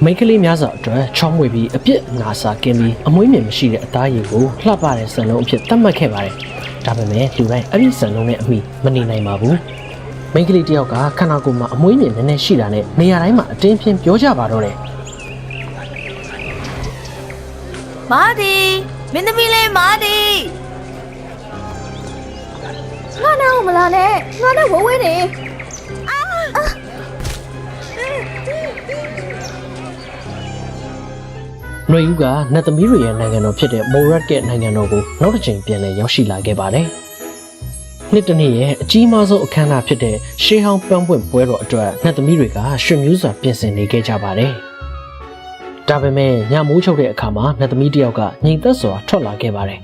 မိန်းကလေးများစွာအတွက်ချောမွေပြီးအပြစ်နာစာကင်းပြီးအမွှေးမြင်မရှိတဲ့အသားရည်ကိုလှပတဲ့စံလုံးအဖြစ်သတ်မှတ်ခဲ့ပါတယ်။ဒါပေမဲ့လူတိုင်းအဲ့ဒီစံလုံးနဲ့အမိမနေနိုင်ပါဘူး။မိန်းကလေးတယောက်ကခန္ဓာကိုယ်မှာအမွှေးမြင်နည်းနည်းရှိတာနဲ့နေရာတိုင်းမှာအတင်းဖြင်းပြောကြပါတော့တယ်။မာဒီမင်းသမီးလေးမာဒီငါနဲ့မလာနဲ့ငါနဲ့ဝဝဲနေနွေဦးကနတ်သမီးတွေရဲ့နိုင်ငံတော်ဖြစ်တဲ့မိုရက်ရဲ့နိုင်ငံတော်ကိုနောက်တစ်ချိန်ပြန်လည်ရောက်ရှိလာခဲ့ပါတယ်။နှစ်တစ်နှစ်ရဲ့အကြီးမားဆုံးအခမ်းအနားဖြစ်တဲ့ရှေးဟောင်းပန်းပွင့်ပွဲတော်အတွက်နတ်သမီးတွေကရွှေမျိုးစွာပြင်ဆင်နေခဲ့ကြပါတယ်။ဒါပေမဲ့ညမိုးချုပ်တဲ့အခါမှာနတ်သမီးတယောက်ကငြိမ်သက်စွာထွက်လာခဲ့ပါတယ်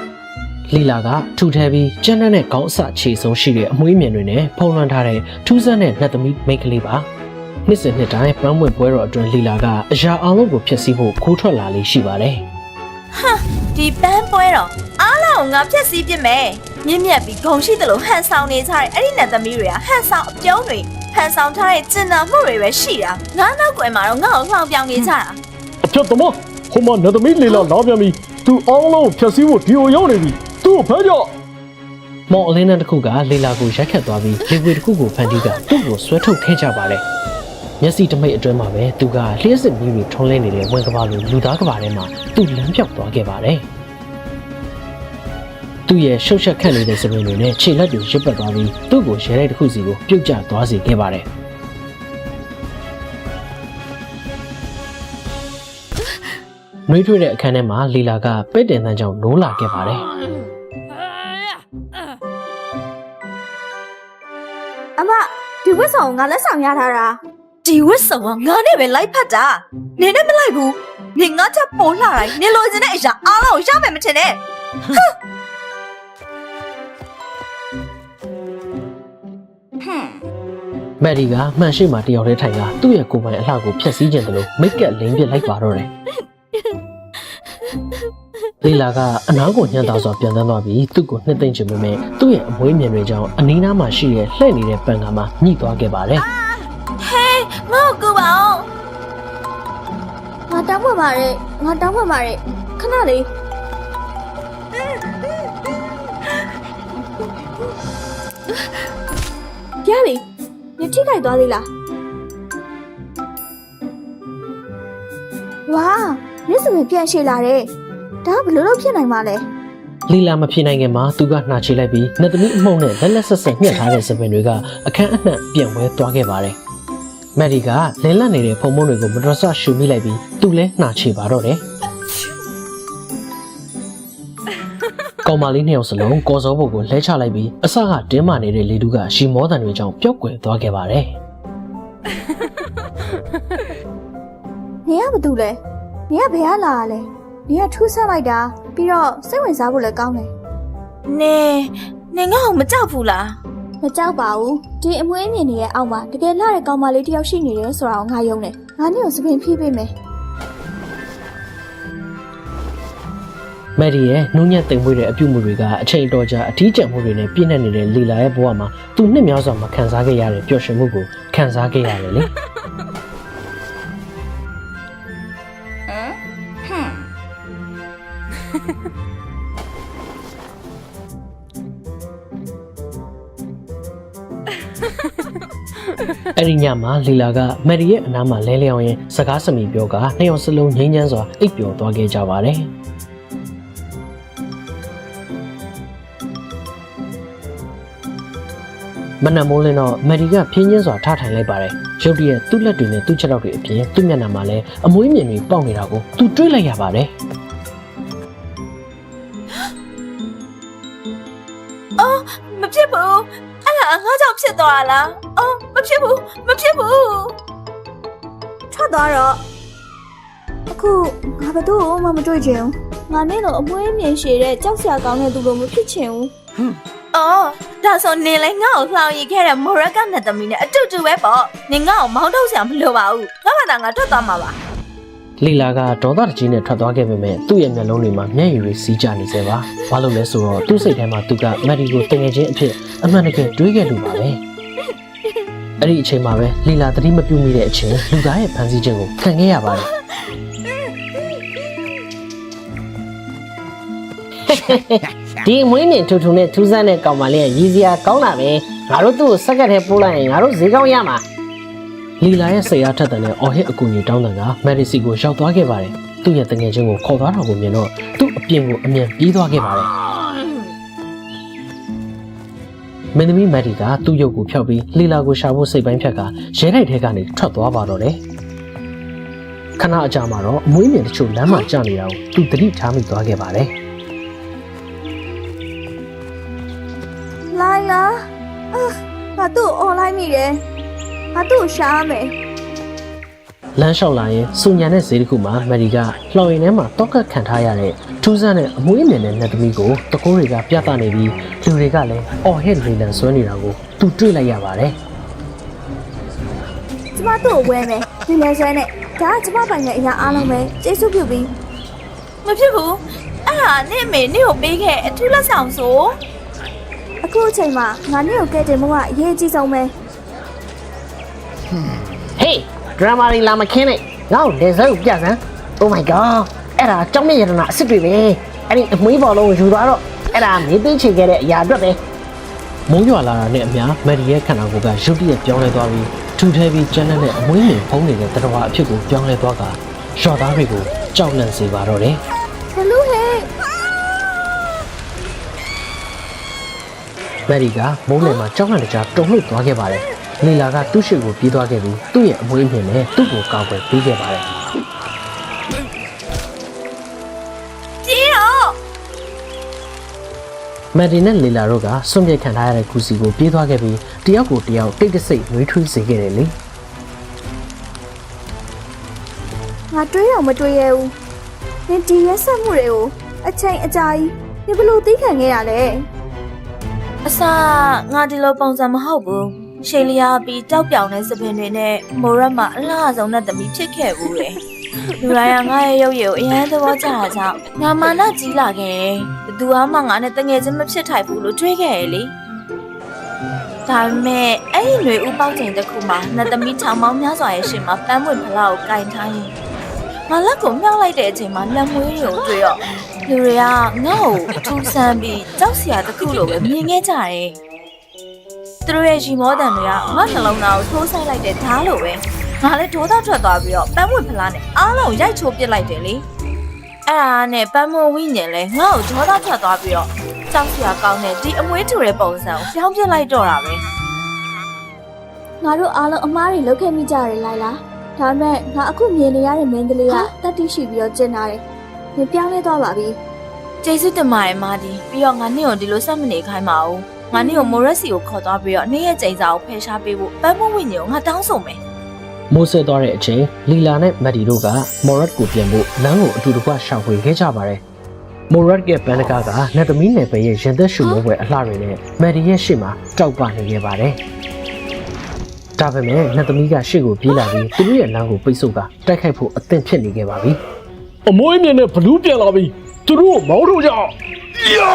။လီလာကထူထဲပြီးကျန်းတဲ့ခေါင်းအစခြေဆုံးရှိတဲ့အမွှေးမြင်တွေနဲ့ဖုံးလွှမ်းထားတဲ့ထူးဆန်းတဲ့နတ်သမီးမိန်းကလေးပါ။နှစ်စဉ်နှစ်တိုင်းပန်းပွင့်ပွဲတော်အတွင်းလီလာကအရာအလုံးကိုဖျက်ဆီးဖို့ခိုးထွက်လာလေးရှိပါတယ်။ဟာဒီပန်းပွဲတော်အားလုံးငါဖျက်ဆီးပြစ်မယ်။မြင့်မြတ်ပြီးဂုံရှိတယ်လို့ဟန်ဆောင်နေကြတဲ့အဲ့ဒီနတ်သမီးတွေကဟန်ဆောင်အပြုံးတွေဟန်ဆောင်ထားတဲ့ကျင်နာမှုတွေပဲရှိတာ။ငါနောက်ကွယ်မှာတော့ငါ့ကိုလှောင်ပြောင်နေကြတာ။အဖြတ်သမားဟိုမှာနတ်သမီးလီလာလာပြန်ပြီ။သူအားလုံးဖျက်ဆီးဖို့ဒီကိုရောက်နေပြီ။သူ့ကိုဖမ်းကြ။မော်အလင်းတစ်ခုကလီလာကိုရိုက်ခတ်သွားပြီးလေပွေတစ်ခုကိုဖန်တီးကသူ့ကိုဆွဲထုတ်ခဲ့ကြပါတယ်။မျက်စိတမိတ်အတွင်းမှာပဲသူကလျှက်စစ်မီးတွေထုံးလဲနေတဲ့ဝင်ကဘာလိုလူသားကဘာထဲမှာသူ့လမ်းပြောက်သွားခဲ့ပါတယ်။သူ့ရဲ့ရှုပ်ရှက်ခန့်နေတဲ့စပင်းတွေနဲ့ခြေလက်တွေရစ်ပတ်သွားပြီးသူ့ကိုရဲတဲ့တစ်ခုစီကိုပြုတ်ကျသွားစေခဲ့ပါတယ်။နှွေးထွေးတဲ့အခန်းထဲမှာလီလာကပဲ့တင်တန်းကြောင့်နိုးလာခဲ့ပါတယ်။အမဒီဝတ်ဆောင်ငါလက်ဆောင်ရထားတာဒီဝတ်ဆောင်ကငါနဲ့ပဲလိုက်ဖက်တာနင်နဲ့မလိုက်ဘူးနင်ငါချက်ပေါ်လာတိုင်းနင်လိုချင်တဲ့အရာအားလုံးရမယ်မထင်နဲ့မက်ဒီကမှန်ရှိမှတယောက်တည်းထိုင်ကသူ့ရဲ့ကိုယ်ပိုင်အလှကိုဖျက်ဆီးခြင်းတလို့မိတ်ကပ်လင်းပစ်လိုက်ပါတော့တယ်လီလာကအနားကိုညှမ်းသားစွာပြန်တန်းသွားပြီးသူ့ကိုနှစ်သိမ့်ချင်ပေမဲ့သူ့ရဲ့အမွှေးမြင်တွေကြောင့်အနီးနားမှာရှိတဲ့လှည့်နေတဲ့ပန်ကမှာညှိသွားခဲ့ပါတယ်ဟေးငါ့ကိုပါအောင်ငါတောင်းပန်ပါတယ်ခဏလေးပြပြီညထိခိုက်သွားသေးလားဝါမျက်စမပြန်ရှည်လာတယ်ဒါဘယ်လိုလုပ်ဖြစ်နိုင်မှာလဲလီလာမဖြစ်နိုင်ခင်မှာသူကနှာချေလိုက်ပြီးနတ်သမီးအမှုန့်နဲ့လက်လက်ဆက်ဆက်ညှက်ထားတဲ့စပင်တွေကအခန်းအနှံ့ပြန့်ဝဲသွားခဲ့ပါတယ်မက်ဒီကလင်းလက်နေတဲ့ဖုံဖုံတွေကိုမတော်ဆရှူမိလိုက်ပြီးသူလည်းနှာချေပါတော့တယ်ကောင်မလေးနှစ်ယောက်စလုံးကော်စောဘုတ်ကိုလဲချလိုက်ပြီးအစကတင်းမာနေတဲ့လေတူးကရှီမောတန်တွေကြောင့်ပျောက်ကွယ်သွားခဲ့ပါတယ်နေရဘာတူလဲနေရဘယ်ကလာလဲနေရထူးဆန်းလိုက်တာပြီးတော့စိတ်ဝင်စားဖို့လည်းကောင်းတယ်နင်ငါ့ကိုမကြောက်ဘူးလားမကြောက်ပါဘူးဒီအမွှေးမြင်နေရဲ့အောက်မှာတကယ်လှတဲ့ကောင်မလေးတယောက်ရှိနေတယ်ဆိုတာကိုငါယုံတယ်ငါနဲ့ကိုစပင်ဖြီးပေးမယ်မက်ဒီရဲ့နှုံးညက်သိမ်မွေးတဲ့အပြုမှုတွေကအချိန်တော်ကြာအထီးကျန်မှုတွေနဲ့ပြည့်နှက်နေတဲ့လီလာရဲ့ဘဝမှာသူနှစ်များစွာမခံစားခဲ့ရတဲ့ပျော်ရွှင်မှုကိုခံစားခဲ့ရတယ်လေအဲ့ဒီညမှာလီလာကမက်ဒီရဲ့အနားမှာလဲလျောင်းရင်စကားစမိပြောကနှစ်ယောက်စလုံးငြိမ်းချမ်းစွာအိပ်ပျော်သွားခဲ့ကြပါတယ်မနက်မိုးလင်းတော့မက်ဒီကဖြင်းချင်းစွာထားထိုင်လိုက်ပါတယ်ရုတ်တရက်သူ့လက်တွေနဲ့သူ့ချက်တော့တွေအပြင်သူ့မျက်နှာမှာလည်းအမွှေးမြင်တွေပေါက်နေတာကိုသူတွေးလိုက်ရပါတယ်အော်မဖြစ်ဘူးအဲ့ဒါငါကြောင့်ဖြစ်သွားလားအော်မဖြစ်ဘူးထွက်သွားတော့အခုငါဘယ်သူ့ကိုမှမတွေ့ချင်ဘူးငါနဲ့တော့အမွှေးမြင်ရှည်တဲ့ကြောက်စရာကောင်းတဲ့သူလိုမဖြစ်ချင်ဘူးအော်ဒါဆိုနင်လည်းငါ့ကိုလှောင်ရည်ခဲ့တဲ့မော်ရကနတ်သမီးနဲ့အတူတူပဲပေါ့နင်ငါ့ကိုမောင်းထုတ်စရာမလိုပါဘူးငါမှငါထွက်သွားမှာပါလီလာကဒေါသတကြီးနဲ့ထွက်သွားခဲ့ပေမဲ့သူ့ရဲ့မျက်လုံးတွေမှာမျက်ရည်တွေစီးကျနေစေပါဘာလို့လဲဆိုတော့သူ့စိတ်ထဲမှာသူကမက်ဒီကိုတငယ်ချင်းအဖြစ်အမှန်တကယ်တွေးခဲ့လို့ပါပဲ အဲ့ဒီအချိန်မှာပဲလီလာသတိမပြုမိတဲ့အချိန်လူသားရဲ့ဖန်ဆီးခြင်းကိုခံခဲ့ရပါတယ်ဒီမွေးမြင်ထူထူနဲ့ထူးဆန်းတဲ့ကောင်မလေးကရည်စရာကောင်းတာပဲငါတို့သူ့ကိုစက်ကတ်ထဲပို့လိုက်ရင်ငါတို့ဈေးကောင်းရမှာလီလာရဲ့စိတ်အားထက်သန်တဲ့အော်ဟစ်အကူအညီတောင်းတန်ကမက်ဒီစီကိုရောက်သွားခဲ့ပါတယ်သူ့ရဲ့တငယ်ချင်းကိုခေါ်သွားတာကိုမြင်တော့သူ့အပြင်ကိုအမြန်ပြေးသွားခဲ့ပါတယ်မင်းသမီးမက်ဒီကသူ့ရုပ်ကိုဖျောက်ပြီးလီလာကိုရှာဖို့စိတ်ပိုင်းဖြတ်ကရဲတိုက်ထဲကနေထွက်သွားပါတော့တယ်ခဏအကြာမှာတော့အမွေးမြင်တချို့လမ်းမှာကျနေတာကိုသူသတိထားမိသွားခဲ့ပါတယ်来啦！ငါတို့ online မိတယ်ငါတို့ရှားမယ် လမ်းလျှောက်လာရင်စူညံတဲ့ဈေးတစ်ခုမှာမက်ဒီကလှော်ရင်ထဲမှာတောက်ကတ်ခံထားရတဲ့ထူးဆန်းတဲ့အမွေးမြင်တဲ့နတ်သမီးကိုတကိုးတွေကပြသနေပြီးလူတွေကလည်းအော်ဟစ်လေလံဆွဲနေတာကိုသူတွေ့လိုက်ရပါတယ် ကျမတို့ဝဲမယ်ဒီလဲဆွဲနဲ့ဒါကကျမပိုင်တဲ့အရာအားလုံးပဲကျေးဇူးပြုပြီး မဖြစ်ဘူးအဲ့ဒါနဲ့မေနဲ့ကိုပေးခဲ့အထူးလက်ဆောင်ဆို အခုအချိန်မှာငါနဲ့ကိုကဲတင်မှုကအရေးကြီးဆုံးပဲ ဟေးဒရမာတွေလာမခင်းနဲ့ငါ့ကိုလေဆဲကိုပြစမ်း Oh my god အဲ့ဒါကြောင့်မြရတနာအစ်စ်တွေပဲအဲ့ဒီအမွေးဘော်လုံးကိုယူသွားတော့အဲ့ဒါမေးသိချေခဲ့တဲ့အရာအတွက်ပဲမိုးရွာလာတာနဲ့အမျှမက်ဒီရဲ့ခန္ဓာကိုယ်ကရုတ်တရက်ပြောင်းလဲသွားပြီးထူထဲပြီးကျန်းတဲ့အမွေးမြင်ဖုံးနေတဲ့တတော်အဖြစ်ကိုပြောင်းလဲသွားကရော်သားတွေကိုကြောက်လန့်စေပါတော့တယ် ဘလူးဟဲ့ မက်ဒီကမိုးလယ်မှာကြောက်လန့်တကြားတုန်လှုပ်သွားခဲ့ပါတယ်လီလာကသူ့ရှိကိုပြေးသွားခဲ့ပြီးသူ့ရဲ့အမွေးမြင်နဲ့သူ့ကိုကောက်ွယ်ပေးခဲ့ပါတယ် ပြေတော့ မက်ဒီနဲ့လီလာတို့ကစွန့်ပစ်ခံထားရတဲ့ကူစီကိုပြေးသွားခဲ့ပြီးတယောက်ကိုတယောက်တိတ်တဆိတ်နှွေးထွေးစေခဲ့တယ်လေ ငါတွေးတော့မတွေးရဘူးနင်ဒီရက်ဆက်မှုတွေကိုအချိန်အကြာကြီးနင်ဘလို့သိခံခဲ့ရလဲ အစာငါဒီလိုပုံစံမဟုတ်ဘူးရှေလီယာပြီးတောက်ပြောင်တဲ့စပင်တွေနဲ့မိုရက်မှာအလားဆုံးနဲ့သမီးဖြစ်ခဲ့ဘူးလေလူတိုင်းကငါရဲ့ရုပ်ရည်ကိုအရန်သဘောကျတာကြောင့်ငါမာနကြီးလာခဲ့တယ်ဘသူမှငါနဲ့တငယ်ချင်းမဖြစ်ထိုက်ဘူးလို့တွေးခဲ့ရလေဒါပေမဲ့အဲ့ဒီຫນွေဥပေါက်ချိန်တစ်ခုမှာနှစ်သမီးထောင်မောင်းများစွာရဲ့ရှင်မှာပန်းပွင့်ဖလားကိုကင်ထားရင်ငါလက်ကိုမြောက်လိုက်တဲ့အချိန်မှာလက်မွေးတွေကိုတွေ့တော့လူတွေကငါ့ကိုထူဆန်းပြီးကြောက်စရာတစ်ခုလိုပဲမြင်ခဲ့ကြတယ်သူတို့ရဲ့ရီမောတန်တွေကငါနှလုံးသားကိုထိုးဆိုင်လိုက်တဲ့ဓာတ်လိုပဲငါလည်းဒေါသထွက်သွားပြီးတော့ပန်းပွင့်ဖလားနဲ့အားလုံးရိုက်ချိုးပစ်လိုက်တယ်လေအဲ့ဒါနဲ့ပန်းမွန်ဝိညာဉ်လဲငါ့ကိုဒေါသထွက်သွားပြီးတော့ကြောက်စရာကောင်းတဲ့ဒီအမွေးထူတဲ့ပုံစံကိုပြောင်းပြလိုက်တော့တာပဲ ငါတို့အားလုံးအမားတွေလုပ်ခဲ့မိကြတယ်လိုက်လားဒါပေမဲ့ငါအခုမြင်နေရတဲ့မင်းကလေးကတတ်တိရှိပြီးတော့ကျင်လာတယ်နင်ပြောင်းလဲသွားပါပြီ ကျေးဇူးတင်ပါတယ်မာဒီပြီးတော့ငါနေ့ကိုဒီလိုဆက်မနေခိုင်းပါဘူးငါနေ့ကိုမိုရက်စီကိုခေါ်သွားပြီးတော့နေ့ရဲ့ချိန်စာကိုဖယ်ရှားပေးဖို့ပန်းမွန်ဝိညာဉ်ကိုငါတောင်းဆိုမယ် မိုးဆဲသွားတဲ့အချိန်လီလာနဲ့မက်ဒီတို့ကမော်ရက်ကိုပြန်ဖို့လမ်းကိုအတူတကွရှာဖွေခဲ့ကြပါတယ်မိုရက်ရဲ့ပန်းတကားကနတ်သမီးနယ်ပယ်ရဲ့ရင်သက်ရှုမိုးပွဲအလှတွေနဲ့မက်ဒီရဲ့ရှေ့မှာတောက်ပနေခဲ့ပါတယ်ဒါပေမဲ့နတ်သမီးကရှေ့ကိုပြေးလာပြီးသူတို့ရဲ့လမ်းကိုပိတ်ဆို့ကတိုက်ခိုက်ဖို့အသင့်ဖြစ်နေခဲ့ပါပြီ အမွေးမြင်နဲ့ဘလူးပြန်လာပြီသူတို့ကိုမောင်းထုတ်ကြအောင်ယာ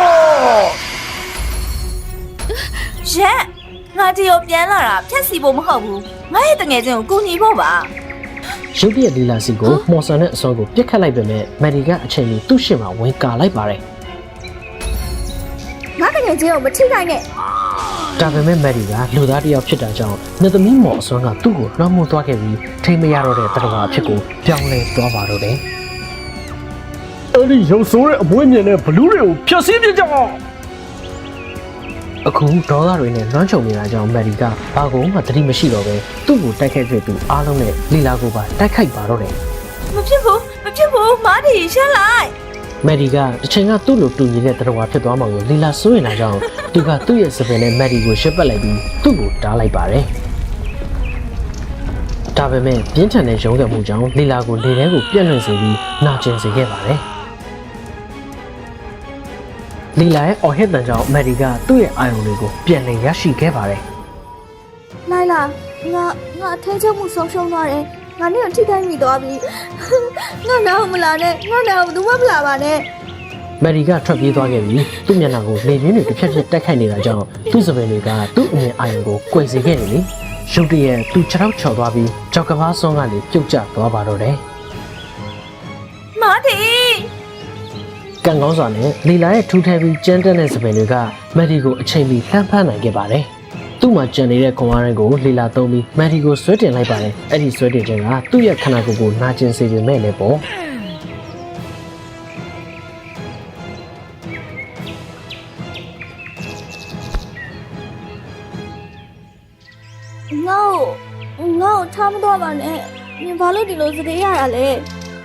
ရက်ငါဒီကိုပြန်လာတာဖြက်စီဖို့မဟုတ်ဘူးငါရဲ့တငယ်ချင်းကိုကူညီဖို့ပါ ရုတ်တရက်လီလာစီကိုမော်ဆန်နဲ့အစောကိုပြစ်ခတ်လိုက်ပေမဲ့မက်ဒီကအချိန်ကြီးသူ့ရှေ့မှာဝင်ကာလိုက်ပါတယ် ငါတကယ်ချင်းကိုမထိနိုင်နဲ့ ဒါပေမဲ့မက်ဒီကလူသားတစ်ယောက်ဖြစ်တာကြောင့်နှစ်သမီးမော်အစွမ်းကသူ့ကိုနှောက်မှုသွားခဲ့ပြီးထိမရတော့တဲ့တရဝါအဖြစ်ကိုပြောင်းလဲသွားပါတော့တယ် အဲ့ဒီရုပ်ဆိုးတဲ့အမွေးမြင်နဲ့ဘလူးတွေကိုဖျက်ဆီးပြကြအောင် အခုဒေါသတွေနဲ့လွှမ်းခြုံနေတာကြောင့်မက်ဒီကဘာကိုမှသတိမရှိတော့ပဲသူ့ကိုတိုက်ခိုက်ခဲ့သူအားလုံးနဲ့လီလာကိုပါတိုက်ခိုက်ပါတော့တယ် မဖြစ်ဘူးမာဒီရှက်လိုက် မက်ဒီကတစ်ချိန်ကသူ့လိုတူညီတဲ့တရဝါဖြစ်သွားမှကိုလီလာစိုးရင်လာကြောင်းသူကသူ့ရဲ့စပယ်နဲ့မက်ဒီကိုရှစ်ပတ်လိုက်ပြီးသူ့ကိုတားလိုက်ပါတယ်ဒါပေမဲ့ပြင်းထန်တဲ့ရုံးကန်မှုကြောင့်လီလာကိုလေထဲကိုပြန့်လွင့်စေပြီးနာကျင်စေခဲ့ပါတယ်လီလာရဲ့အော်ဟစ်တန်ကြောင့်မက်ဒီကသူ့ရဲ့အာရုံတွေကိုပြန်လည်ရရှိခဲ့ပါတယ် လိုက်လားငါအထင်းချုပ်မှုဆုံးရှုံးသွားတယ်ငါနဲ့ကိုထိခိုက်မိသွားပြီငါနားမလာနဲ့ငါနားဘူးမမလာပါနဲ့ မက်ဒီကထွက်ပြေးသွားခဲ့ပြီးသူ့မျက်နှာကိုလေပြင်းတွေတစ်ဖြက်ဖြက်တက်ခိုက်နေတာကြောင့်သူ့စပယ်တွေကသူ့အမြင်အာရုံကိုကွယ်စေခဲ့တယ်လေ ရုတ်တရက်သူခြေထောက်ချော်သွားပြီးကြောက်ကဘာစွန်းကနေပြုတ်ကျသွားပါတော့တယ် မာတီ ကံကောင်းစွာနဲ့လီလာရဲ့ထူးထဲပြီးကျန်းတဲ့စပင်တွေကမက်ဒီကိုအချိန်မီလှမ်းဖမ်းနိုင်ခဲ့ပါတယ်သူ့မှာကျန်နေတဲ့ခွန်အားတွေကိုလီလာသုံးပြီးမက်ဒီကိုဆွဲတင်လိုက်ပါတယ်အဲ့ဒီဆွဲတင်ခြင်းကသူ့ရဲ့ခန္ဓာကိုယ်ကိုနာကျင်စေပေမဲ့လည်းပေါ့ ငါ့ကိုထားမတော့ပါနဲ့နင်ဘာလို့ဒီလိုစတဲ့ရတာလဲ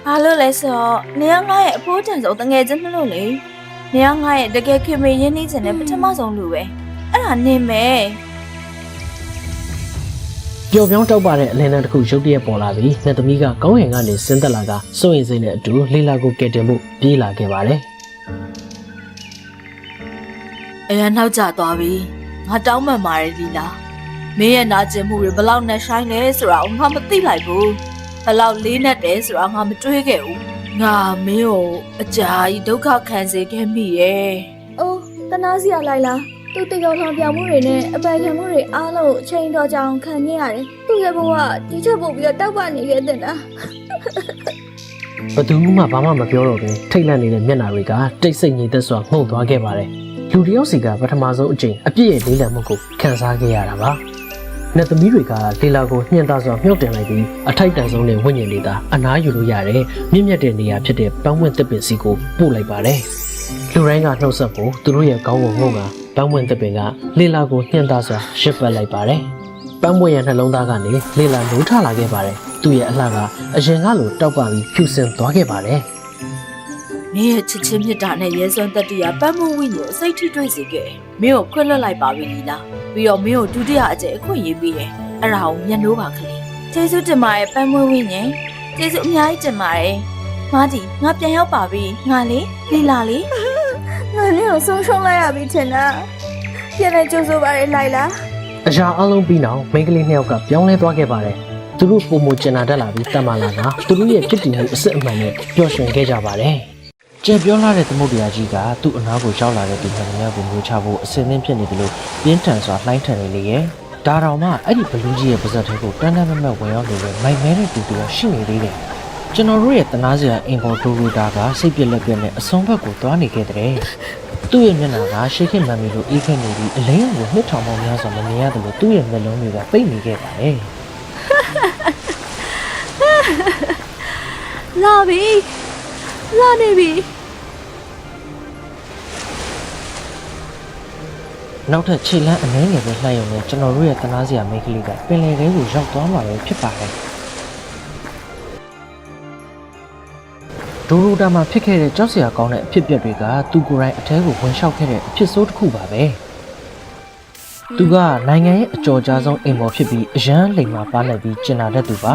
ဘာလို့လဲဆိုတော့နေရငါရဲ့အဖိုးတန်ဆုံးတငယ်ချင်းမလို့လေနေရငါရဲ့တကယ်ခင်မေရင်းနှီးခြင်းနဲ့ပထမဆုံးလူပဲအဲ့ဒါနေမယ် ပျော်ပြောင်းတောက်ပါတဲ့အလင်းတစ်ခုရုတ်တရက်ပေါ်လာပြီးနှစ်သမီးကကောင်းဟင်ကနေဆင်းသက်လာကစိုးရင်စိတ်နဲ့အတူလီလာကိုကယ်တင်မှုပြေးလာခဲ့ပါတယ် အရန်နောက်ကျသွားပြီငါတောင်းပန်ပါတယ်လီလာမင်းရဲ့နာကျင်မှုတွေဘလောက်နဲ့ဆိုင်လဲဆိုတာငါမသိလိုက်ဘူးဘလောက်လေးနဲ့တယ်ဆိုတာငါမတွေးခဲ့ဘူးငါမင်းကိုအကြာကြီးဒုက္ခခံစေခဲ့မိရဲ့ အိုးတနာစီရလိုက်လားသူတရောင်ထောင်ပြောင်မှုတွေနဲ့အပယ်ခံမှုတွေအားလုံးအချိန်တော်ကြောင်ခံနေရတယ်သူရဲ့ဘဝဒီချက်ပို့ပြီးတော့တောက်ပနေခဲ့တဲ့နာ ဘသူမှဘာမှမပြောတော့ဘဲထိတ်လန့်နေတဲ့မျက်နှာတွေကတိတ်ဆိတ်ငြိမ်သက်စွာမှုန်သွားခဲ့ပါတယ်လူတစ်ယောက်စီကပထမဆုံးအကြိမ်အပြည့်ရဲ့လေးလံမှုကိုခံစားခဲ့ရတာပါနှစ်သမီးတွေကလီလာကိုညှဉ်းသားစွာမြှောက်တင်လိုက်ပြီးအထိုက်တန်ဆုံးနဲ့ဝိညာဉ်တွေသာအနားယူလို့ရတဲ့မြင့်မြတ်တဲ့နေရာဖြစ်တဲ့ပန်းပွင့်သစ်ပင်စီကိုပို့လိုက်ပါတယ်လူတိုင်းကနှုတ်ဆက်ဖို့သူတို့ရဲ့ကောင်းကိုငုံကပန်းပွင့်သစ်ပင်ကလီလာကိုညှဉ်းသားစွာရှစ်ပတ်လိုက်ပါတယ်ပန်းပွင့်ရဲ့နှလုံးသားကနေလီလာနိုးထလာခဲ့ပါတယ်သူ့ရဲ့အလှကအရင်ကလိုတောက်ပပြီးဖြူစင်သွားခဲ့ပါတယ် မင်းရဲ့ချစ်ချင်းမြတ်တာနဲ့ရဲစွမ်းတတ္တိယပန်းမှုဝိညာဉ်စိတ်ထိတွေ့စေခဲ့မင်းကိုခွင့်လွှတ်လိုက်ပါပြီလီလာပြီးတော့မင်းကိုဒုတိယအကျင့်အခွင့်ရေးပေးတယ်အဲ့ဒါကိုညှဉ်းလို့ပါကလေးကျေးဇူးတင်ပါတယ်ပန်းမှုဝိညာဉ်ကျေးဇူးအများကြီးတင်ပါတယ်မာဒီငါပြန်ရောက်ပါပြီငါလေလီလာလေ ငါနဲ့ကိုဆုံးရှုံးလိုက်ရပြီထင်တာပြန်လဲကြိုးစိုးပါလေလိုက်လား အရာအလုံးပြီးနောက်မိန်းကလေးနှစ်ယောက်ကပြောင်းလဲသွားခဲ့ပါတယ်သူတို့ပုံမကျင်နာတက်လာပြီးတတ်မှလာတာသူတို့ရဲ့ဖြစ်တည်မှုအစစ်အမှန်နဲ့ပျော်ရွှင်ခဲ့ကြပါတယ်ကျေပြောလာတဲ့သမုဒ္ဒရာကြီးကသူ့အနားကိုရောက်လာတဲ့ဒီနှစ်ယောက်ကိုမျိုးချဖို့အစင်းသင်းဖြစ်နေတယ်လို့ပြင်းထန်စွာလှိုင်းထန်နေလေရဲ့ဒါတောင်မှအဲ့ဒီဘလူးကြီးရဲ့ပါဇက်ထဲကိုတန်းတန်းမတ်မတ်ဝင်ရောက်နေတဲ့မိုက်မဲတဲ့တူတူကရှိနေသေးတယ်ကျွန်တော်တို့ရဲ့တနာစရာအင်ပေါ်ဒိုရိုတာကစိတ်ပြက်လက်ပြက်နဲ့အဆုံးဘက်ကိုသွားနေခဲ့တဲ့သူ့ရဲ့မျက်နှာကရှေ့ခင်မှန်မီလိုအေးခဲနေပြီးအလင်းကိုနှစ်ထောင်ပေါင်းများစွာမမြင်ရတယ်လို့သူ့ရဲ့မျက်လုံးတွေကပိတ်နေခဲ့ပါတယ် လာပြီလာနေပြီ နောက်ထပ်ခြေလမ်းအနှဲငယ်ပဲလှမ်းရုံနဲ့ကျွန်တော်တို့ရဲ့တနာစရာမိန်းကလေးကပင်လယ်ထဲကိုရောက်သွားမှာပဲဖြစ်ပါတယ်ဒိုရိုတာမှာဖြစ်ခဲ့တဲ့ကြောက်စရာကောင်းတဲ့အဖြစ်အပျက်တွေကသူကိုယ်တိုင်အထဲကိုဝင်လျှောက်ခဲ့တဲ့အဖြစ်ဆိုးတစ်ခုပါပဲသူကနိုင်ငံရဲ့အကျော်ကြားဆုံးအိမ်ပေါ်ဖြစ်ပြီးအရန်လိမ်မာပါလိုက်ပြီးကျင်နာတတ်သူပါ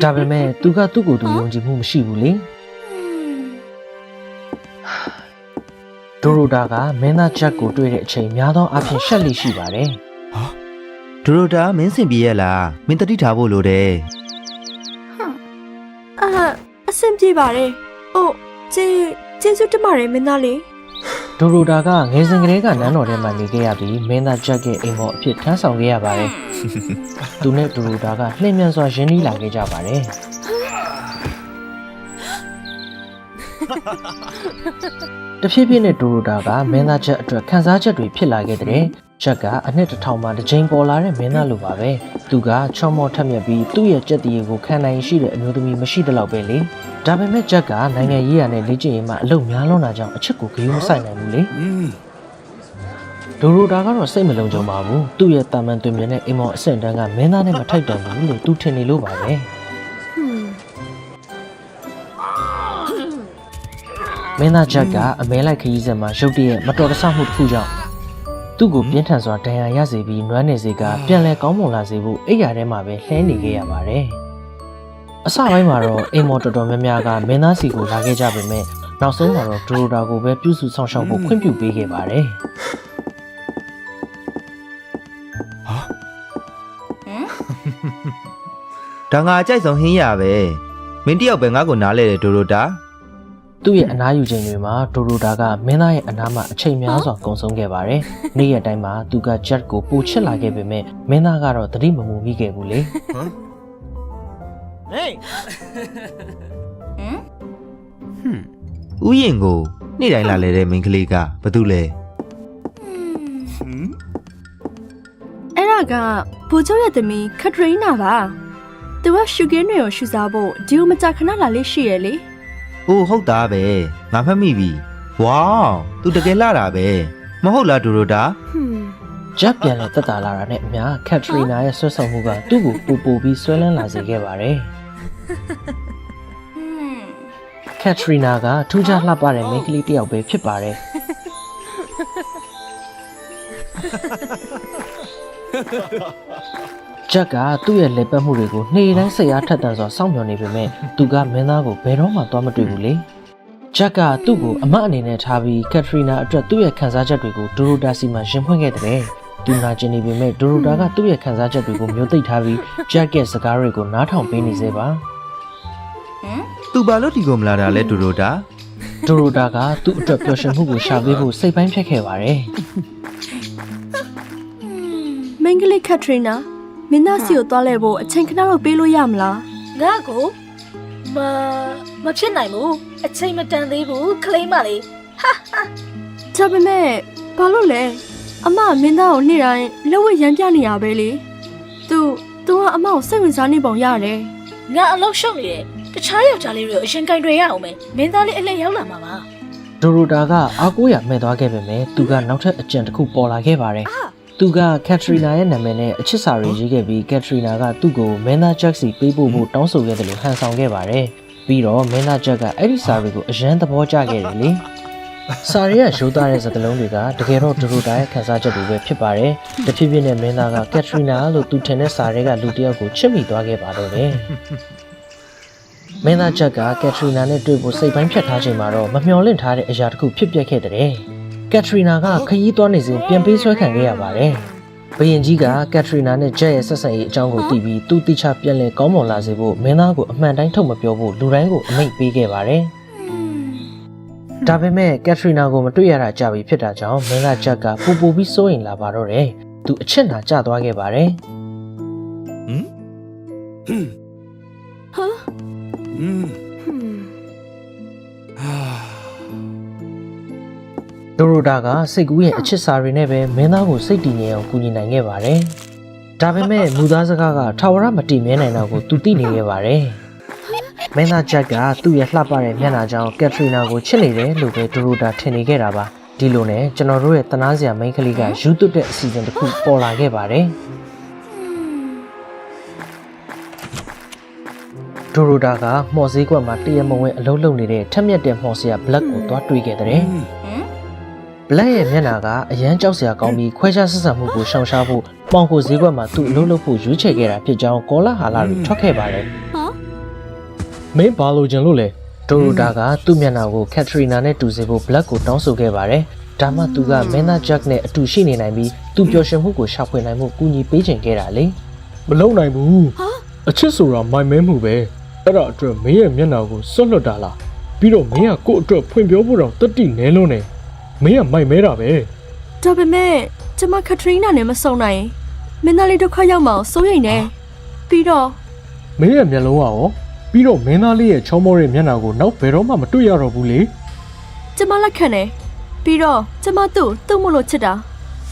ဒါပေမဲ့သူကသူ့ကိုယ်သူယုံကြည်မှုမရှိဘူးလေဒိုရိုတာကမင်းသားချက်ကိုတွေ့တဲ့အချိန်များသောအားဖြင့်ရှက်လိရှိပါတယ် ဒိုရိုတာမင်းစင်ပြေရဲ့လားမင်းတတိထားဖို့လိုတယ် အဆင်ပြေပါတယ်အိုးကျေးဇူးတင်ပါတယ်မင်းသားလေး ဒိုရိုတာကငယ်စဉ်ကတည်းကနန်းတော်ထဲမှာနေခဲ့ရပြီးမင်းသားချက်ရဲ့အိမ်ပေါ်အဖြစ်ထမ်းဆောင်ခဲ့ရပါတယ်သူနဲ့ဒိုရိုတာကလှည့်မြန်စွာရင်းနှီးလာခဲ့ကြပါတယ် တဖြည်းဖြည်းနဲ့ဒိုရိုတာကမင်းသားချက်အတွက်ခန်းစားချက်တွေဖြစ်လာခဲ့တဲ့ချက်ကအနှစ်တစ်ထောင်မှတစ်ကြိမ်ပေါ်လာတဲ့မင်းသားလိုပါပဲသူကချောမောထက်မြက်ပြီးသူ့ရဲ့ကြက်တီကိုခံနိုင်ရှိတဲ့အမျိုးသမီးမရှိတဲ့လောက်ပဲလေဒါပေမဲ့ချက်ကနိုင်ငံရေးရနဲ့လေ့ကျင့်ရေးမှာအလုပ်များလွန်းတာကြောင့်အချက်ကိုဂရုမစိုက်နိုင်ဘူးလေဒိုရိုတာကတော့စိတ်မလုံးကြပါဘူးသူ့ရဲ့တာမန်တွင်မြင်တဲ့အိမ်မော်အဆင့်တန်းကမင်းသားနဲ့မထိုက်တန်ဘူးလို့သူထင်နေလို့ပါပဲမင်းသားချက်ကအမဲလိုက်ခရီးစဉ်မှာရုတ်တရက်မတော်တဆမှုတစ်ခုကြောင့်သူ့ကိုပြင်းထန်စွာဒဏ်ရာရစေပြီးနွမ်းနေစေကပြန်လဲကောင်းမွန်လာစေဖို့အိယာထဲမှာပဲလှဲနေခဲ့ရပါတယ်။အစပိုင်းမှာတော့အိမ်မော်တော်တော်များများကမင်းသားစီကိုလာခဲ့ကြပေမဲ့နောက်ဆုံးမှာတော့ဒိုရိုတာကိုပဲပြုစုဆောင်ရှောက်ဖို့ခွင့်ပြုပေးခဲ့ပါတယ်။ ဒါငါအကြိုက်ဆုံးဟင်းရပဲမင်းတယောက်ပဲငါ့ကိုနားလဲတယ်ဒိုရိုတာ သူ့ရဲ့အနားယူချိန်တွေမှာဒိုရိုတာကမင်းသားရဲ့အနားမှာအချိန်များစွာကုန်ဆုံးခဲ့ပါတယ်။နေ့ရက်တိုင်းမှာသူကဂျက်ကိုပိုချစ်လာခဲ့ပေမဲ့မင်းသားကတော့သတိမမူမိခဲ့ဘူးလေ။ ဥယျင်ကိုနေ့တိုင်းလာလေတဲ့မိန်းကလေးကဘာတူလဲ အဲ့ဒါကဘူကျော်ရဲ့သမီးခက်ထရီနာပါသူကရှုကင်းတွေကိုရှုစားဖို့ဒီလိုမကြခဏလာလေးရှိရလေ အိုးဟုတ်တာပဲငါဖတ်မိပြီဝေါသူတကယ်လာတာပဲမဟုတ်လားဒိုရိုတာ ဂျက်ပြန်လဲတက်တာလာတာနဲ့အမျှကက်ထရီနာရဲ့ဆွတ်ဆုံမှုကသူ့ကိုပူပူပြီးဆွဲလန်းလာစေခဲ့ပါတယ်။ကက်ထရီနာကထူးခြားလှပတဲ့မိန်းကလေးတစ်ယောက်ပဲဖြစ်ပါတယ်။ဂျက်ကသူ့ရဲ့လက်ပတ်မှုတွေကိုနေ့တိုင်းစိတ်အားထက်သန်စွာစောင့်မျှော်နေပေမဲ့သူကမင်းသားကိုဘယ်တော့မှသွားမတွေ့ဘူးလေ။ဂျက်ကသူ့ကိုအမတ်အနေနဲ့ထားပြီးကက်ထရီနာအတွက်သူ့ရဲ့ခံစားချက်တွေကိုဒိုရိုတာစီမှာရင်ဖွင့်ခဲ့တဲ့။သူနာကျင်နေပေမဲ့ဒိုရိုတာကသူ့ရဲ့ခံစားချက်တွေကိုမျိုးသိပ်ထားပြီးဂျက်ရဲ့စကားတွေကိုနားထောင်ပေးနေစေပါ။ သူဘာလို့ဒီကိုမလာတာလဲဒိုရိုတာ ဒိုရိုတာကသူ့အတွက်ပျော်ရွှင်မှုကိုရှာပေးဖို့စိတ်ပိုင်းဖြတ်ခဲ့ပါတယ် မင်္ဂလိခက်ထရီနာမင်းသားစီကိုသွားလဲဖို့အချိန်ခဏလောက်ပေးလို့ရမလား ငါကိုမဖြစ်နိုင်ဘူးအချိန်မတန်သေးဘူးခလေးမလေး ဒါပေမဲ့ဘာလို့လဲအမမင်းသားကိုနေ့တိုင်းလက်ဝဲရမ်းပြနေရပဲလေသူကအမကိုစိတ်ဝင်စားနေပုံရတယ် ငါအလောက်ရှုပ်နေတယ်တခြားယောက်ျားလေးတွေကိုအရင်ကင်တွေရအောင်မယ်မင်းသားလေးအလှည့်ရောက်လာမှာပါ ဒိုရိုတာကအားကိုးရမဲ့သွားခဲ့ပေမဲ့သူကနောက်ထပ်အကြံတစ်ခုပေါ်လာခဲ့ပါတယ်သူကကက်ထရီနာရဲ့နာမည်နဲ့အချစ်စာတွေရေးခဲ့ပြီးကက်ထရီနာကသူ့ကိုမင်းသားဂျက်စီပေးဖို့တောင်းဆိုခဲ့တယ်လို့ဟန်ဆောင်ခဲ့ပါတယ်ပြီးတော့မင်းသားဂျက်ကအဲ့ဒီစာတွေကိုအရန်သဘောကျခဲ့တယ်လေစာရီကရိုးသားတဲ့စကားလုံးတွေကတကယ်တော့ဒိုရိုတာရဲ့ခန်းစားချက်တွေပဲဖြစ်ပါတယ်တဖြည်းဖြည်းနဲ့မင်းသားကကက်ထရီနာလို့သူထင်တဲ့စာတွေကလူတစ်ယောက်ကိုချစ်မိသွားခဲ့ပါတော့တယ်မင်းသားချက်ကကက်ထရီနာနဲ့တွေ့ဖို့စိတ်ပိုင်းဖြတ်ထားချိန်မှာတော့မမျှော်လင့်ထားတဲ့အရာတစ်ခုဖြစ်ပျက်ခဲ့တဲ့ကက်ထရီနာကခရီးသွားနေစဉ်ပြန်ပေးဆွဲခံခဲ့ရပါတယ်ဘုရင်ကြီးကကက်ထရီနာနဲ့ဂျက်ရဲ့ဆက်ဆံရေးအကြောင်းကိုသိပြီးသူတိကျပြန်လည်ကောင်းမွန်လာစေဖို့မင်းသားကိုအမှန်တိုင်းထုတ်မပြောဖို့လူတိုင်းကိုအမိန့်ပေးခဲ့ပါတယ်ဒါပေမဲ့ကက်ထရီနာကိုမတွေ့ရတာကြပြီဖြစ်တာကြောင့်မင်းသားချက်ကပူပူပြီးစိုးရိမ်လာပါတော့တယ်သူအချစ်နာကျသွားခဲ့ပါတယ်ဒိုရိုတာကစိတ်ကူးရဲ့အချစ်စာတွေနဲ့ပဲမင်းသားကိုစိတ်တည်ငြိမ်အောင်ကူညီနိုင်ခဲ့ပါတယ်။ဒါပေမဲ့မူသားစကားကထာဝရမတည်မြဲနိုင်တော့ကိုသူသိနေခဲ့ပါတယ်။မင်းသားဂျက်ကသူ့ရဲ့လှပတဲ့မျက်နှာကြောင့်ကက်ထရီနာကိုချစ်နေတယ်လို့ပဲဒိုရိုတာထင်နေခဲ့တာပါ။ဒီလိုနဲ့ကျွန်တော်တို့ရဲ့တနာစရာမိန်းကလေးကယူသွတ်တဲ့အစီအစဉ်တစ်ခုပေါ်လာခဲ့ပါတယ်။ဒိုရိုတာကမှော်စည်းကွက်မှာတရမဝင်အလုံးလုံးနေတဲ့ထက်မြက်တဲ့မှော်စရာဘလက်ကိုသွားတွေ့ခဲ့တဲ့ဘလက်ရဲ့မျက်နှာကအရန်ကြောက်စရာကောင်းပြီးခွဲခြားဆက်ဆံမှုကိုရှောင်ရှားဖို့ပေါင်ကိုဈေးကွက်မှာသူ့အလုံးလုံးဖို့ရွေးချယ်ခဲ့တာဖြစ်ကြောင်းကောလာဟာလာတွေထွက်ခဲ့ပါတယ်မင်းဘာလို့ကျင်လို့လဲဒိုရိုတာကသူ့မျက်နှာကိုကက်ထရီနာနဲ့တူစေဖို့ဘလက်ကိုတောင်းဆိုခဲ့ပါတယ်ဒါမှသူကမင်းသားဂျက်နဲ့အတူရှိနေနိုင်ပြီးသူ့ပျော်ရွှင်မှုကိုရှာဖွေနိုင်မှုကူညီပေးချင်ခဲ့တာလေ မလုံနိုင်ဘူးအချစ်ဆိုတာမိုင်မဲမှုပဲအဲ့ဒါအတွက်မင်းရဲ့မျက်နှာကိုစွတ်လွတ်တာလားပြီးတော့မင်းကကို့အတွက်ဖွင့်ပြောဖို့တော့တတိနဲလုံးနေမင်းကမိုက်မဲတာပဲ ဒါပေမဲ့ကျမခက်ထရီနာနဲ့မဆုံနိုင်မင်းသားလေးဒုက္ခရောက်မှစိုးရိမ်နေပြီးတော့ မင်းရဲ့မျက်လုံးကရောပြီးတော့မင်းသားလေးရဲ့ချောမောတဲ့မျက်နှာကိုနောက်ဘယ်တော့မှမတွေ့ရတော့ဘူးလေ ကျမလက်ခံတယ်ပြီးတော့ကျမသူ့မလို့ချစ်တာ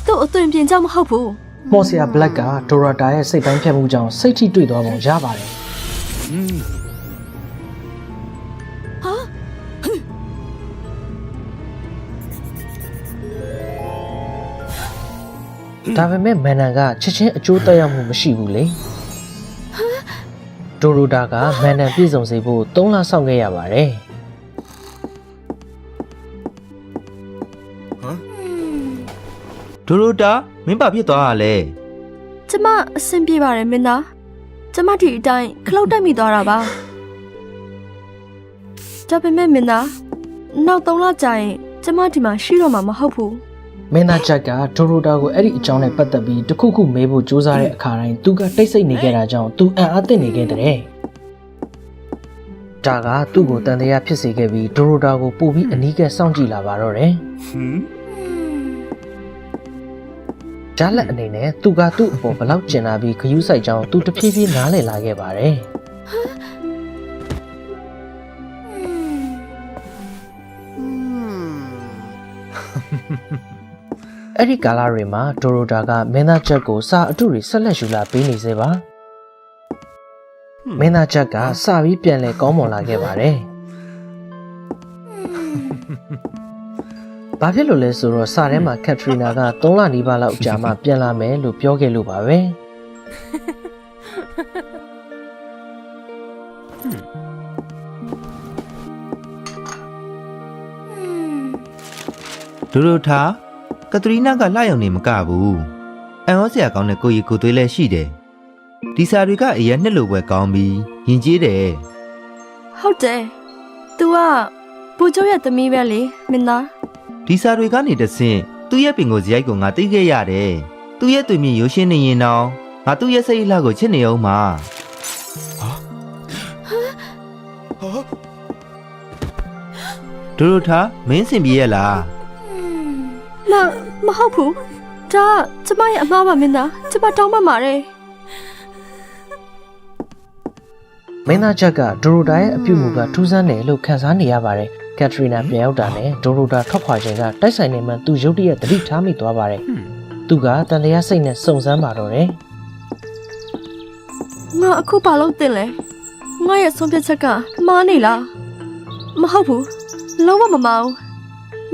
သူ့အသွင်ပြင်ကြောင့်မဟုတ်ဘူး မော်ဆီယာဘလက်ကဒိုရိုတာရဲ့စိတ်ပိုင်းဖြတ်မှုကြောင့်စိတ်ထိတွေ့သွားပုံရပါတယ်ဒါပေမဲ့မန်နန်ကချက်ချင်းအကျိုးသက်ရောက်မှုမရှိဘူးလေဒိုရိုတာကမန်နန်ပြည်စုံစေဖို့3လစောင့်ခဲ့ရပါတယ်ဒိုရိုတာမင်းဘာဖြစ်သွားတာလဲ ကျမအဆင်ပြေပါတယ်မင်းသားကျမဒီအတိုင်းခလုတ်တက်မိသွားတာပါဒါပေမဲ့မင်းသားနောက်3လကြာရင်ကျမဒီမှာရှိတော့မှာမဟုတ်ဘူး မင်းသားချက်ကဒိုရိုတာကိုအဲ့ဒီအကြောင်းနဲ့ပတ်သက်ပြီးတခုခုမေးဖို့ကြိုးစားတဲ့အခါတိုင်းသူကတိတ်ဆိတ်နေခဲ့တာကြောင့်သူအံ့အားသင့်နေခဲ့တဲ့ ဒါကသူ့ကိုတန်တရားဖြစ်စေခဲ့ပြီးဒိုရိုတာကိုပို့ပြီးအနီးကပ်စောင့်ကြည့်လာပါတော့တယ်ဂျာလက်အနေနဲ့သူကသူ့အပေါ်ဘလောက်ကျင်လာပြီးခရူးဆိုင်ကြောင်းသူတဖြည်းဖြည်းနားလည်လာခဲ့ပါတယ်အဲ့ဒီကာလတွေမှာဒိုရိုတာကမင်းသားချက်ကိုစာအတုတွေဆက်လက်ယူလာပေးနေစေပါမင်းသားချက်ကစာပြီးပြန်လဲကောင်းမွန်လာခဲ့ပါတယ်ဘာဖြစ်လို့လဲဆိုတော့စာထဲမှာကက်ထရီနာက3လနီးပါးလောက်ကြာမှပြန်လာမယ်လို့ပြောခဲ့လို့ပါပဲဒိုရိုထာကက်ထရီနာကလှရောက်နေမကဘူးအန်ဟောဆရာကောင်းတဲ့ကိုရီကိုသွေးလည်းရှိတယ်ဒီစာတွေကအရင်နှစ်လိုပဲကောင်းပြီးယဉ်ကျေးတယ် ဟုတ်တယ် तू ကပူကျော်ရဲ့သမီးပဲလေမင်းသား ဒီစာတွေကနေတဆင့်သူ့ရဲ့ပင်ကိုဇယိုက်ကိုငါသိခဲ့ရတယ်သူ့ရဲ့တွေ့မြင်ရိုးရှင်းနေရင်တော့ငါသူ့ရဲ့စိတ်လှကိုချစ်နေအောင်မှာဒိုရိုထာမင်းစင်ပြေရလား မဟုတ်ဘူးဒါကျမရဲ့အမားပါမင်းသားကျမတောင်းပန်ပါတယ် မင်းသားချက်ကဒိုရိုတာရဲ့အပြုအမူကထူးဆန်းတယ်လို့ခန်းစားနေရပါတယ်။ကက်ထရီနာပြန်ရောက်တာနဲ့ဒိုရိုတာထွက်ခွာချိန်ကတိုက်ဆိုင်နေမှသူရုတ်တရက်သတိထားမိသွားပါတယ်။သူကတန်တရားစိတ်နဲ့စုံစမ်းပါတော့တယ် ငါအခုဘာလုပ်တင်လဲငါရဲ့ဆုံးဖြတ်ချက်ကမှားနေလားမဟုတ်ဘူးလုံးဝမမောင်း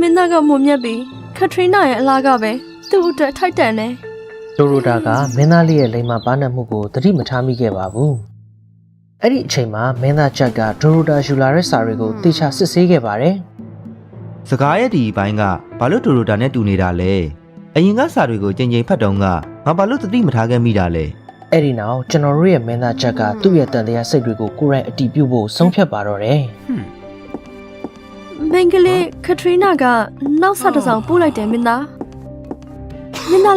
မင်းသားကမုံမြတ်ပြီးကက်ထရီနာရဲ့အလားကပဲသူ့အတွက်ထိုက်တန်တယ် ။ဒိုရိုတာကမင်းသားလေးရဲ့လိမ်မာပါနှံ့မှုကိုသတိမထားမိခဲ့ပါဘူး။အဲ့ဒီအချိန်မှာမင်းသားချက်ကဒိုရိုတာယူလာတဲ့စာတွေကိုတေချာစစ်ဆေးခဲ့ပါတယ် စကားရဲ့ဒီဘိုင်းကဘာလို့ဒိုရိုတာနဲ့တူနေတာလဲအရင်ကစာတွေကိုကြိမ်ကြိမ်ဖတ်တုန်းကငါဘာလို့သတိမထားခဲ့မိတာလဲ ။အဲ့ဒီနောက်ကျွန်တော်တို့ရဲ့မင်းသားချက်ကသူ့ရဲ့တန်တရားစိတ်တွေကိုကိုယ်တိုင်အတည်ပြုဖို့ဆုံးဖြတ်ပါတော့တယ် မင်္ဂလေးကက်ထရီနာကနောက်ဆက်တစ်စောင်ပို့လိုက်တယ်မင်းသား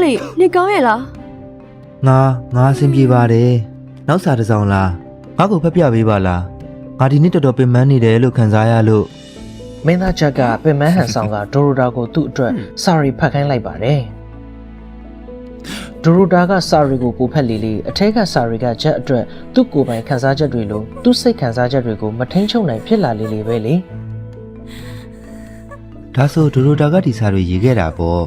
လေးနေကောင်းရဲ့လား ငါအဆင်ပြေပါတယ်နောက်စာတစ်စောင်လားငါ့ကိုဖတ်ပြပေးပါလားငါဒီနေ့တော်တော်ပင်ပန်းနေတယ်လို့ခံစားရလို့ ။မင်းသားချက်ကပင်မဟန်ဆောင်ကဒိုရိုတာကိုသူ့အတွက်စာရီဖတ်ခိုင်းလိုက်ပါတယ်။ဒိုရိုတာကစာရီကိုပိုဖက်လေလေအထက်ကစာရီကချက်အတွက်သူ့ကိုယ်ပိုင်ခန်းစားချက်တွေလိုသူ့စိတ်ခန်းစားချက်တွေကိုမထိန်ချုပ်နိုင်ဖြစ်လာလေလေပဲလေ ဒါဆိုဒိုရိုတာကဒီစာတွေရေးခဲ့တာပေါ့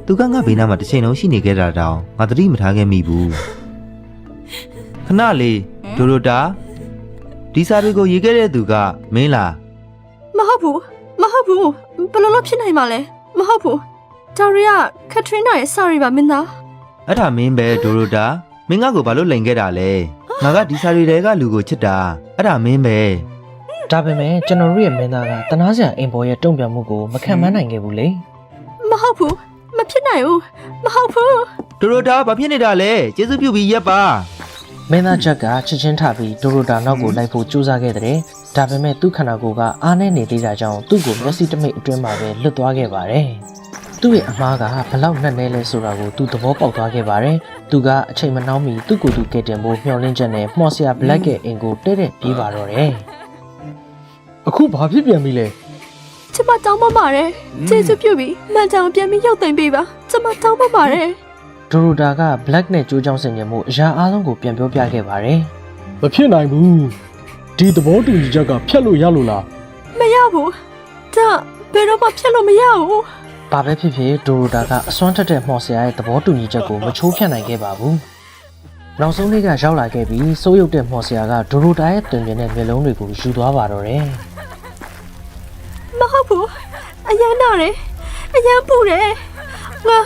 သူကငါဘေးနားမှာတစ်ချိန်လုံးရှိနေခဲ့တာတောင်ငါသတိမထားခဲ့မိဘူးခဏလေးဒိုရိုတာဒီစာတွေကိုရေးခဲ့တဲ့သူကမင်းလား မဟုတ်ဘူးဘယ်လိုလုပ်ဖြစ်နိုင်မှာလဲမဟုတ်ဘူးဒါရီကကက်ထရီနာရဲ့စာရီပါမင်းသား အဲ့ဒါမင်းပဲဒိုရိုတာမင်းငါ့ကိုဘာလို့လိန်ခဲ့တာလဲငါကဒီစာတွေတဲကလူကိုချစ်တာအဲ့ဒါမင်းပဲ ။ဒါပေမဲ့ကျွန်တော်တို့ရဲ့မင်းသားကတနာစရာအိမ်ပေါ်ရဲ့တုံ့ပြန်မှုကိုမခံမနိုင်ခဲ့ဘူးလေ မဟုတ်ဘူးမဖြစ်နိုင်ဘူးမဟုတ်ဘူး ဒိုရိုတာဘာဖြစ်နေတာလဲကျေးဇူးပြုပြီးရက်ပါ ။မင်းသားချက်ကချက်ချင်းထပြီးဒိုရိုတာနောက်ကိုလိုက်ဖို့ကြိုးစားခဲ့တဲ့ဒါပေမဲ့သူ့ခန္ဓာကိုယ်ကအားနဲ့နေသေးတာကြောင့်သူ့ကိုမျက်စိတမိတ်အတွင်းမှာပဲလွတ်သွားခဲ့ပါတယ်။သူ့ရဲ့အမားကဘလောက်နှက်နေလဲဆိုတာကိုသူသဘောပေါက်သွားခဲ့ပါတယ်။သူကအချိန်မနှောင်းမီသူ့ကိုယ်သူကဲတင်ဖို့မျှော်လင့်ချက်နဲ့မှော်စရာဘလက်ရဲ့အင်ကိုတဲ့ပြေးပါတော့တယ်။ အခုဘာဖြစ်ပြန်ပြီလဲ ကျမတောင်းပန်ပါတယ်ကျေးဇူးပြုပြီးမှန်ကြောင်ပြန်ပြီးရောက်သိမ်းပေးပါကျမတောင်းပန်ပါတယ် ဒိုရိုတာက black နဲ့ကြိုးကြောင်းဆင်ခြင်မှုအရာအလုံးကိုပြန်ပြောပြခဲ့ပါတယ် မဖြစ်နိုင်ဘူးဒီသဘောတူညီချက်ကဖျက်လို့ရလို့လား မရဘူးဒါဘယ်တော့မှဖြတ်လို့မရဘူး ။ဘာပဲဖြစ်ဖြစ်ဒိုရိုတာကအစွမ်းထက်တဲ့မှော်စရာရဲ့သဘောတူညီချက်ကိုမချိုးဖျက်နိုင်ခဲ့ပါဘူး။နောက်ဆုံးနေ့ကရောက်လာခဲ့ပြီးစိုးရုပ်တဲ့မှော်စရာကဒိုရိုတာရဲ့တွင်ပြင်းတဲ့မျက်လုံးတွေကိုယူသွားပါတော့တယ် မဟုတ်ဘူးအရန်နာတယ်အရန်ပူတယ်ငါ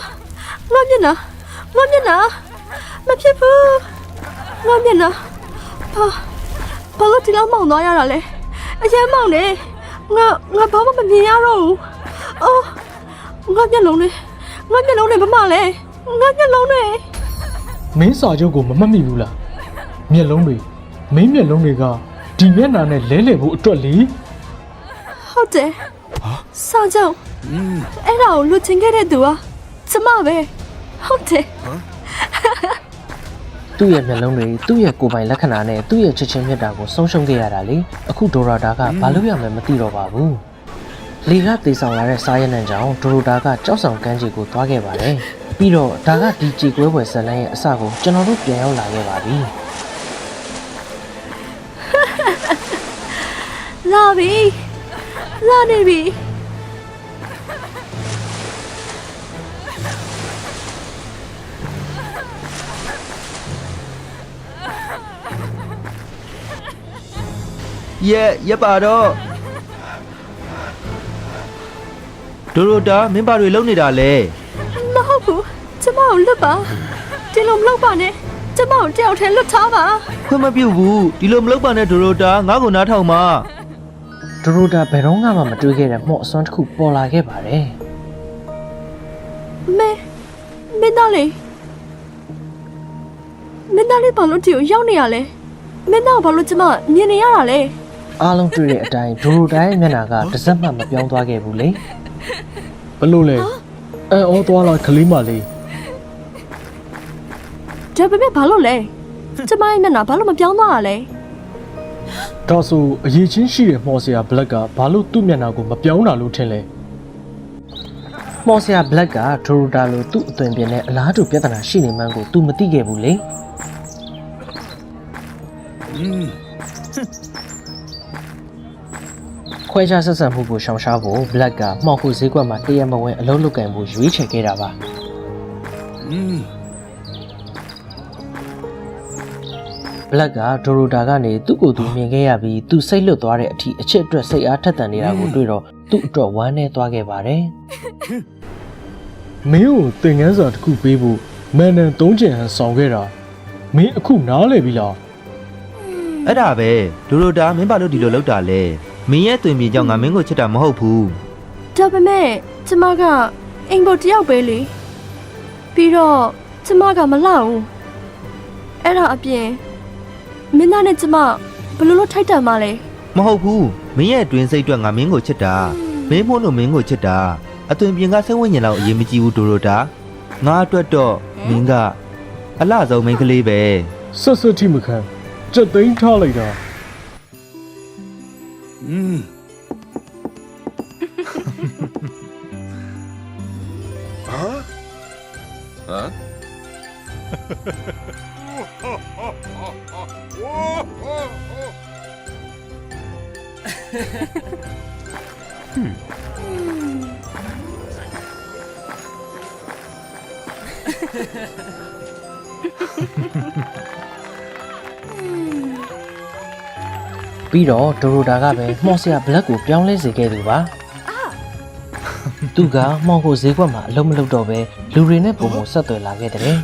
မျက်နှာမဖြစ်ဘူးငါမျက်နှာဘာလို့ဒီလောက်မောင်သွားရတာလဲအရန်မောင်တယ်ငါဘာမှမမြင်ရတော့ဘူးအော်ငါမျက်လုံးနဲ့ဘာမှလဲငါမျက်လုံးနဲ့ မင်းစာချုပ်ကိုမမှတ်မိဘူးလားမျက်လုံးတွေမင်းမျက်လုံးတွေကဒီမျက်နှာနဲ့လဲလှယ်ဖို့အတွက်လေ ဟုတ်တယ်စာချုပ်အဲ့ဒါကိုလူချင်းခဲ့တဲ့သူကကျမပဲဟုတ်တယ် ။ သူ့ရဲ့မျက်လုံးတွေသူ့ရဲ့ကိုယ်ပိုင်လက္ခဏာနဲ့သူ့ရဲ့ချစ်ချင်းမြတ်တာကိုဆုံးရှုံးခဲ့ရတာလေအခုဒိုရာတာကဘာလို့ရမယ်မသိတော့ပါဘူးလေကတေဆောင်လာတဲ့စားရနံကြောင့်ဒိုရိုတာကကြောက်ဆောင်ကမ်းခြေကိုသွားခဲ့ပါတယ်ပြီးတော့ဒါကဒီကြေကွဲပွဲဇလန်းရဲ့အစကိုကျွန်တော်တို့ပြန်ရောက်လာခဲ့ပါပြီ လာပြီလာနေပြီ ရက်ပါတော့ဒိုရိုတာမင်းပါတွေလုံနေတာလေ မဟုတ်ဘူးကျမကိုလွတ်ပါဒီလိုမလုပ်ပါနဲ့ကျမကိုတယောက်တည်းလွတ်ထားပါ ခွင့်မပြုဘူးဒီလိုမလုပ်ပါနဲ့ဒိုရိုတာငါ့ကိုနားထောင်ပါ ဒိုရိုတာဘယ်တော့မှမတွေးခဲ့တဲ့မော့အစွမ်းတစ်ခုပေါ်လာခဲ့ပါတယ် မင်းသားလေးဘာလို့ဒီကိုရောက်နေရလဲမင်းသားဘာလို့ကျမမြင်နေရတာလဲ အားလုံးတွေ့တဲ့အတိုင်းဒိုရိုတာရဲ့မျက်နှာကတစ်စက်မှမပြောင်းသွားခဲ့ဘူးလေ ဘလို့လဲအော်သွားလာကလေးမလေး ဒါပေမဲ့ဘာလို့လဲကျမရဲ့မျက်နှာဘာလို့မပြောင်းသွားရလဲ ဒါဆိုအရေးချင်းရှိတဲ့မော်ဆရာဘလက်ကဘာလို့သူ့မျက်နှာကိုမပြောင်းတာလို့ထင်လဲ မော်ဆရာဘလက်ကဒိုရိုတာလိုသူ့အသွင်ပြင်နဲ့အလားတူပြဿနာရှိနေမှန်းကိုသူမသိခဲ့ဘူးလေခွဲခြားဆက်ဆံမှုကိုရှောင်ရှားဖို့ဘလက်ကမှောက်ခုဈေးကွက်မှာတရက်မဝင်အလုံးလုတ်ကန်ဖို့ရွေးချယ်ခဲ့တာပါဘလက်ကဒိုရိုတာကနေသူ့ကိုယ်သူမြင်ခဲ့ရပြီးသူစိတ်လွတ်သွားတဲ့အထိအချစ်အတွက်စိတ်အားထက်သန်နေတာကိုတွေ့တော့သူ့အတွက်ဝမ်းနည်းသွားခဲ့ပါတယ် မင်းကိုသင်ခန်းစာတစ်ခုပေးဖို့မန်နန်3ကျင်ဟန်ဆောင်ခဲ့တာမင်းအခုနားလေပြီလား အဲ့ဒါပဲဒိုရိုတာမင်းပါလို့ဒီလိုလုပ်တာလဲမင်းရဲ့တွင်ပြေကြောင့်ငါမင်းကိုချစ်တာမဟုတ်ဘူး ဒါပေမဲ့ကျမကအိမ်ပေါ်တယောက်ပဲလေပြီးတော့ကျမကမလှဘူးအဲ့ဒါအပြင်မင်းသားနဲ့ကျမဘယ်လိုလုပ်ထိုက်တန်မှလဲ မဟုတ်ဘူးမင်းရဲ့တွင်စိတ်အတွက်ငါမင်းကိုချစ်တာမင်းမို့လို့မင်းကိုချစ်တာအသွင်ပြင်ကစိတ်ဝိညာဉ်လောက်အရေးမကြီးဘူးဒိုရိုတာငါအတွက်တော့မင်းကအလှဆုံးမိန်းကလေးပဲ ဆက်ဆက်ထိမခံကြက်သိမ်းထားလိုက်တာ ပြီးတော့ဒိုရိုတာကပဲမော်ဆရာဘလက်ကိုပြောင်းလဲစေခဲ့သူပါသူကမောင်ကိုဈေးကွက်မှာအလုံးမလုပ်တော့ပဲလူတွေနဲ့ပုံပုံဆက်သွယ်လာခဲ့တဲ့တင်း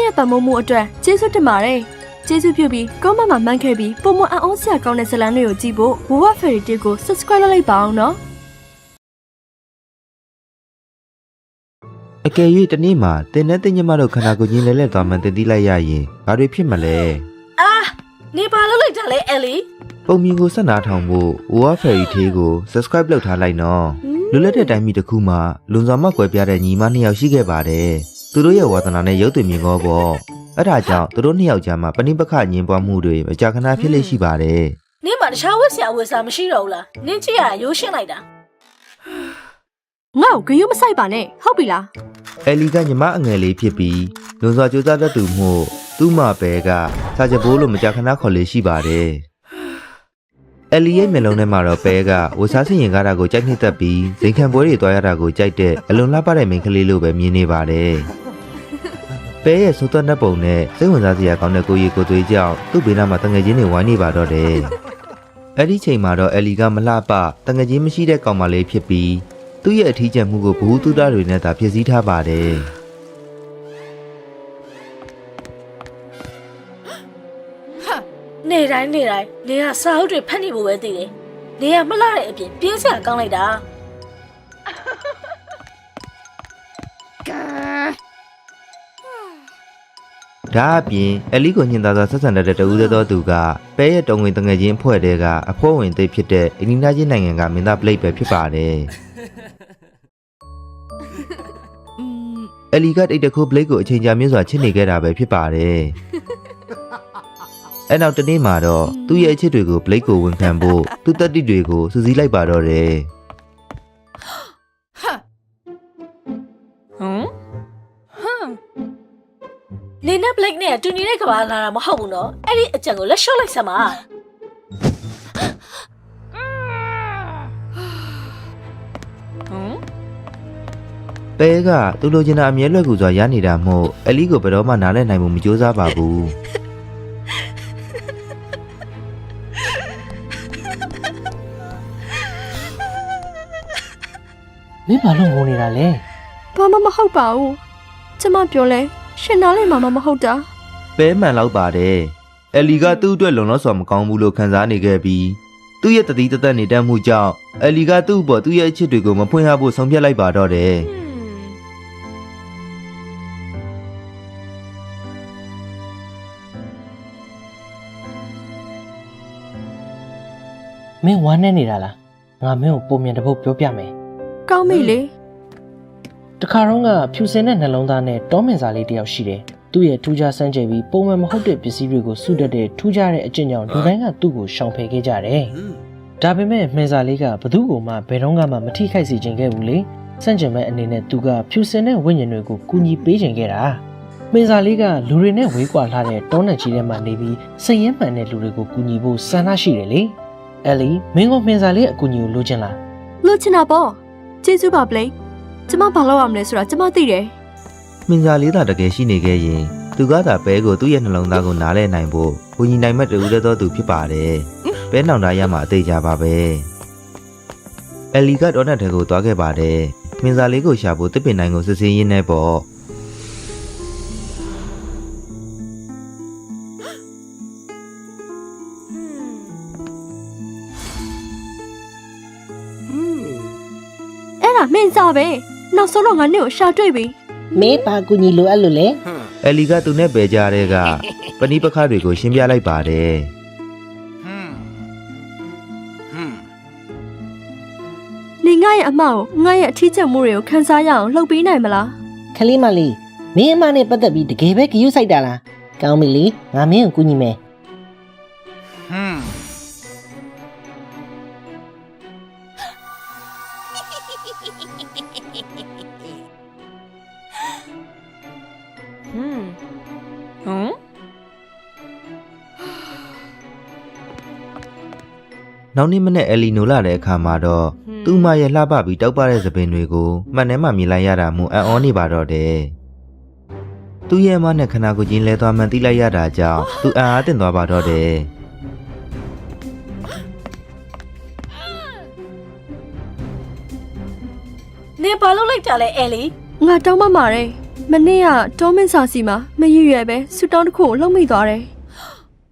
ရဲ့ပတ်မိုးမှုအတွက်ကျေးဇူးတင်ပါတယ်ကျေးဇူးပြုပြီးကောမန့်မှာမှန်းခဲ့ပြီးပုံမအံ့ဩစရာကောင်းတဲ့ဇာတ်လမ်းတွေကိုကြည့်ဖို့ Wowa Fairy Tale ကို subscribe လုပ်လိုက်ပါအောင်နော် အကယ်၍တနေ့မှာတင်နဲ့တင်ညမတို့ခန္ဓာကိုယ်ကြီးလဲလဲသွားမှန်တည်တည်လိုက်ရရင်ဘာတွေဖြစ်မလဲ အာနေပါလို့လိုက်တာလဲအဲလီ ပုံမြင်ကိုဆက်နာထောင်ဖို့ Wowa Fairy Tale ကို subscribe လုပ်ထားလိုက်နော်လွတ်လပ်တဲ့တိုင်းပြည်တစ်ခုမှာလွန်စွာမှကွယ်ပြားတဲ့ညီမ2ယောက်ရှိခဲ့ပါတယ်သူတို့ရဲ့ဝါသနာနဲ့ရုပ်သွင်မြင်ကောပေါ့အဲ့ဒါကြောင့်သူတို့2ယောက်ကြားမှာပဏိပခညင်ပွားမှုတွေမကြာခဏဖြစ်လေရှိပါတယ် နေမှာတခြားဝက်ဆရာဝက်စားမရှိတော့ဘူးလားနင်းကြည့်ရရိုးရှင်းလိုက်တာ ငါ့ကိုဂယုမဆိုင်ပါနဲ့ဟုတ်ပြီလား အဲလီကညီမအငယ်လေးဖြစ်ပြီးလွန်စွာကြိုးစားတတ်သူမှုသူ့မပဲကစာချဘိုးလို့မကြာခဏခေါ်လေးရှိပါတယ်အဲလီရဲ့မျက်လုံးထဲမှာတော့ပဲကဝစားစင်ရင်ကားတာကိုကြိုက်နှစ်သက်ပြီးဇိမ်ခံပွဲတွေတွားရတာကိုကြိုက်တဲ့အလွန်လှပတဲ့မိန်းကလေးလိုပဲမြင်နေပါတယ်ပဲရဲ့စိုးသွက်နှက်ပုံနဲ့စိတ်ဝင်စားစရာကောင်းတဲ့ကိုရီကိုသွေးကြောင့်သူ့ဘေးနားမှာတငယ်ချင်းတွေဝိုင်းနေပါတော့တယ်အဲ့ဒီချိန်မှာတော့အဲလီကမလှပတငယ်ချင်းမရှိတဲ့ကောင်မလေးဖြစ်ပြီးသူ့ရဲ့အထီးကျန်မှုကိုဘ ഹു တုဒတွေနဲ့သာဖြည့်ဆည်းထားပါတယ် နေတိုင်းနေကစာအုပ်တွေဖတ်နေဖို့ပဲသိတယ်နေကမလှတဲ့အပြင်ပြင်းစရာကောင်းလိုက်တာ ဒ ဒါအပြင်အလီကိုညင်သာစွာဆက်ဆံတဲ့တဦးသောသူကပဲရဲ့တုံငွေတငယ်ချင်းအဖွဲ့တဲကအဖိုးဝင်သိဖြစ်တဲ့အင်ဒီနာချင်းနိုင်ငံကမင်းသားပလိတ်ပဲဖြစ်ပါတယ်အလီကတိတ်တခုပလိတ်ကိုအချိန်ကြာမြင့်စွာချစ်နေခဲ့တာပဲဖြစ်ပါတယ်အဲ့နောက်တနေ့မှာတော့သူ့ရဲ့အချစ်တွေကိုပလိတ်ကိုဝန်ခံဖို့သူ့တက်တိတွေကိုစူးစီးလိုက်ပါတော့တယ် နေနဲ့ Blake နဲ့တူနေတဲ့ကဘာလာတာမဟုတ်ဘူးနော်အဲ့ဒီအကြံကိုလက်လျှော့လိုက်စမ်းပါ ပဲကသူ့လိုချင်တာအမြဲလွယ်ကူစွာရနေတာမို့အလီကိုဘယ်တော့မှနားလည်နိုင်မှုမကြိုးစားပါဘူး မင်းဘာလို့ငိုနေတာလဲ ဘာမှမဟုတ်ပါဘူးကျမပြောလဲရှင်နားလဲမှာမဟုတ်တာ ပဲမှန်လောက်ပါတယ်အလီကသူ့အတွက်လုံလောက်စွာမကောင်းဘူးလို့ခံစားနေခဲ့ပြီးသူ့ရဲ့တတိတသက်နေတတ်မှုကြောင့်အလီကသူ့အပေါ်သူ့ရဲ့အချစ်တွေကိုမဖွင့်ရဖို့ဆုံးဖြတ်လိုက်ပါတော့တယ် မင်းဝမ်းနေနေတာလားငါမင်းကိုပုံမြန်တစ်ပုတ်ပြောပြမယ် ကောင်းပြီလေ တခါတော့ကဖြူစင်တဲ့နှလုံးသားနဲ့တောမင်စာလေးတယောက်ရှိတယ်သူ့ရဲ့ထူးခြားစမ်းကြယ်ပြီးပုံမှန်မဟုတ်တဲ့ပစ္စည်းတွေကိုစုတတ်တဲ့ထူးခြားတဲ့အကျင့်ကြောင့်လူတိုင်းကသူ့ကိုရှောင်ဖယ်ခဲ့ကြတယ်ဒါပေမဲ့မှင်စာလေးကဘသူ့ကိုမှဘယ်တော့မှမထိခိုက်စေချင်ခဲ့ဘူးလေစမ်းကြယ်မဲ့အနေနဲ့သူကဖြူစင်တဲ့ဝိညာဉ်တွေကိုကူညီပေးချင်ခဲ့တာမှင်စာလေးကလူတွေနဲ့ဝေးကွာလှတဲ့တောနက်ကြီးထဲမှာနေပြီးစိတ်ရင်းမှန်တဲ့လူတွေကိုကူညီဖို့ဆန္ဒရှိတယ်လေအဲလီမင်းကမှင်စာလေးအကူအညီကိုလိုချင်လား လို့ချင်တာပေါ့ကျေးဇူးပါ Blake ကျမဘာလုပ်ရမလဲဆိုတာကျမသိတယ် မင်းသားလေးသာတကယ်ရှိနေခဲ့ရင်သူကသာပဲကိုသူ့ရဲ့နှလုံးသားကိုနားလဲနိုင်ဖို့ကိုကြီးနိုင်မဲ့တူတဲ့သောသူဖြစ်ပါတယ်ပဲနောင်တရမှာအသေးကြပါပဲအလီကတော့နဲ့ထဲကိုသွားခဲ့ပါတယ်မင်းသားလေးကိုရှာဖို့တစ်ပင်နိုင်ကိုစစ်ဆေးရင်းနဲ့ပေါ့ အဲ့ဒါမင်းစားပဲနောက်ဆုံးတော့ငါနဲ့ကိုရှာတွေ့ပြီ မင်းဘာကူညီလိုအပ်လို့လဲ အလီကသူနဲ့ပဲကြတဲ့ကပဏိပခတွေကိုရှင်းပြလိုက်ပါတယ် နေငါရဲ့အမကိုငါရဲ့အထီးကျန်မှုတွေကိုခန်းစားရအောင်လှုပ်ပေးနိုင်မလား ခလေးမလေးမင်းအမနဲ့ပတ်သက်ပြီးတကယ်ပဲဂရုစိုက်တာလားကောင်းပြီလေငါမင်းကိုကူညီမယ်နောက်နေ့မနေ့အလီနိုလာတဲ့အခါမှာတော့သူ့မရဲ့လှပပြီးတောက်ပတဲ့သပင်တွေကိုမှန်ထဲမှမြင်လိုက်ရတာမို့အံ့ဩနေပါတော့တယ်သူ့ရဲ့မနဲ့ခနာကိုချင်းလဲသွားမှန်သိလိုက်ရတာကြောင့်သူအံ့အားသင့်သွားပါတော့တယ် နေဘာလုပ်လိုက်တာလဲအဲလီ ငါတောင်းပန်ပါတယ်မနေ့ကတောမင်းစာစီမှာမရွရွယ်ပဲဆူတောင်းတစ်ခုကိုလှုပ်မိသွားတယ်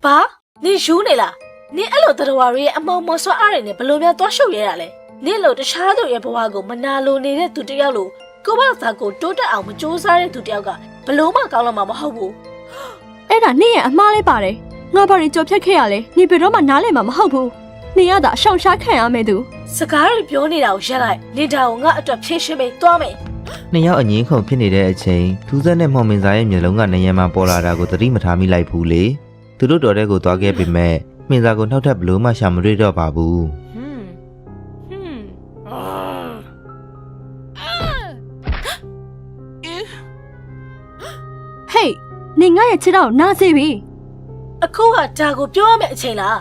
ဘာနေယူနေလားနေအဲ့လိုတရားတွေရဲ့အမောင်မော်ဆွားအားတွေနဲ့ဘလို့များသွားရှုပ်ရဲတာလဲနေလို့တခြားသူရဲ့ဘဝကိုမနာလိုနေတဲ့သူတယောက်လို့ကိုယ့်ဘာသာကိုတိုးတက်အောင်မကြိုးစားတဲ့သူတယောက်ကဘလို့မှကောင်းလို့မှမဟုတ်ဘူး အဲ့ဒါနေ့ရဲ့အမားလေးပါတယ်ငါဘာတွေကြော်ဖြတ်ခဲ့ရလဲနေဘယ်တော့မှနားလည်မှာမဟုတ်ဘူးနေရတာအရှောင်ရှားခံရမယ်သူ စကားတွေပြောနေတာကိုရက်လိုက်နေတာကိုငါအတွက်ဖြည့်ရှင်းပေးသွားမယ် နှစ်ယောက်အငင်းခုန်ဖြစ်နေတဲ့အချိန်ထူးဆန်းတဲ့မောင်မင်းသားရဲ့မျက်လုံးကနေရမ်းမှပေါ်လာတာကိုသတိမထားမိလိုက်ဘူးလေသူတို့တော်တဲ့ကိုသွားခဲ့ပေမဲ့မင်းသားကိုနှောက်ထပ်ဘလို့မှရှာမတွေ့တော့ပါဘူး ဟေးနေငါရဲ့ခြေထောက်နားစေပြီ အခုကဒါကိုပြောရမယ့်အချိန်လား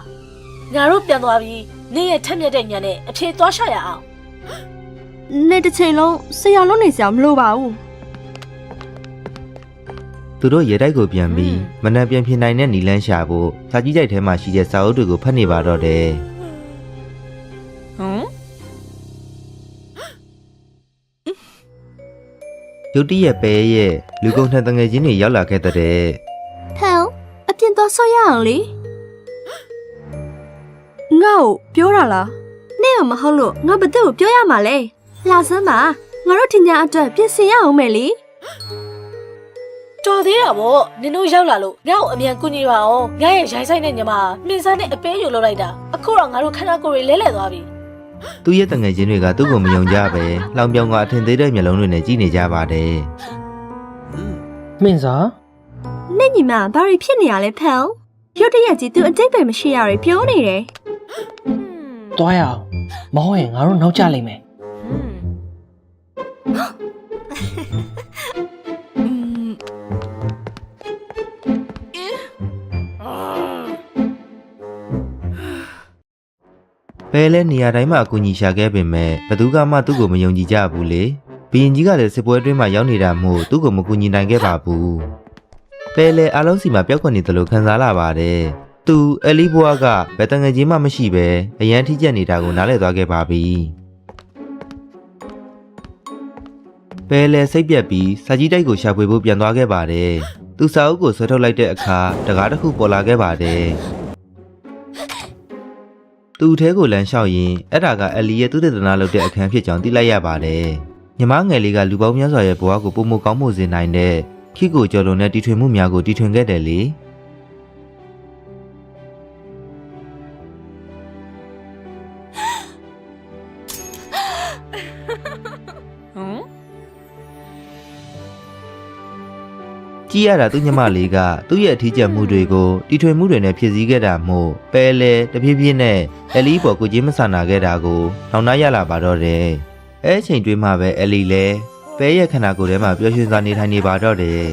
ငါတို့ပြန်သွားပြီးနေရဲ့ထက်မြက်တဲ့ညနဲ့အဖြေသွားရှာရအောင် နေတစ်ချိန်လုံးဆရာလုံးနေစရာမလိုပါဘူး သူတို့ရေတိုက်ကိုပြန်ပြီးမနက်ပြန်ဖြစ်နိုင်တဲ့နီလန်းရှာဖို့စာကြီးတိုက်ထဲမှာရှိတဲ့စာအုပ်တွေကိုဖတ်နေပါတော့တယ်ရုတ်တရက်ပဲရဲ့လူကုန်ထန်တငယ်ချင်းတွေရောက်လာခဲ့တဲ့ ဟဲ့အပြင်သွားဆော့ရအောင်လေငါ့ကိုပြောတာလားနေကမဟုတ်လို့ငါဘသူ့ကိုပြောရမှာလဲလာစမ်းပါငါတို့ထင်ကြအတွက်ပြင်ဆင်ရအောင်မယ်လေ တော်သေးတာပေါ့နင်တို့ရောက်လာလို့ငါ့ကိုအမြန်ကူညီပါအောင်ငါရဲ့ရိုင်းဆိုင်တဲ့ညီမမြင်စားနဲ့အပေးယူလုပ်လိုက်တာအခုတော့ငါတို့ခန္ဓာကိုယ်တွေလဲလှယ်သွားပြီ သူ့ရဲ့တငယ်ချင်းတွေကသူ့ကိုမယုံကြပဲလောင်ပြောင်ကအထင်သေးတဲ့မျက်လုံးတွေနဲ့ကြည့်နေကြပါတယ် မင်းစား နဲ့ညီမဘာတွေဖြစ်နေရလဲဖန်ရုတ်တရက်ကြီးသူအတိတ်ပဲမရှိရတွေပြောနေတယ် သွားရအောင်မဟုတ်ရင်ငါတို့နောက်ကျလိမ့်မယ် ဘဲလဲနေရာတိုင်းမှာအကူအညီရှာခဲ့ပေမဲ့ဘသူကမှသူ့ကိုမယုံကြည်ကြဘူးလေဘီရင်ကြီးကလည်းစစ်ပွဲအတွင်းမှာရောက်နေတာမို့သူ့ကိုမကူညီနိုင်ခဲ့ပါဘူးဘဲလဲအားလုံးစီမှာပျောက်ကွယ်နေတယ်လို့ခံစားလာပါတယ်သူအလီဘွားကဘယ်တငယ်ချင်းမှမရှိပဲအရန်ထိကျက်နေတာကိုနားလည်သွားခဲ့ပါပြီဘဲလဲစိတ်ပြက်ပြီးစာကြီးတိုက်ကိုရှာဖွေဖို့ပြန်သွားခဲ့ပါတယ်သူစာအုပ်ကိုဆွဲထုတ်လိုက်တဲ့အခါတကားတစ်ခုပေါ်လာခဲ့ပါတယ်သူ့ထဲကိုလမ်းလျှောက်ရင်းအဲ့ဒါကအလီရဲ့သူတည်တနာလုပ်တဲ့အခန်းဖြစ်ကြောင်းသိလိုက်ရပါတယ်ညီမငယ်လေးကလူပေါင်းများစွာရဲ့ဘဝကိုပုံမကောင်းမှုစေနိုင်တဲ့ခိကိုကျော်လွန်တဲ့တီထွင်မှုများကိုတီထွင်ခဲ့တယ်လေကြည့်ရတာသူ့ညီမလေးကသူ့ရဲ့အထီးကျန်မှုတွေကိုတီထွင်မှုတွေနဲ့ဖြည့်ဆည်းခဲ့တာမို့ပဲလဲတဖြည်းဖြည်းနဲ့အလီပေါ်ကိုကြီးမဆန်နာခဲ့တာကိုနှောင်နှရလာပါတော့တယ်အဲအချိန်တွင်းမှာပဲအလီလဲပဲရဲ့ခန္ဓာကိုယ်ထဲမှာပျော်ရွှင်စွာနေထိုင်နေပါတော့တယ်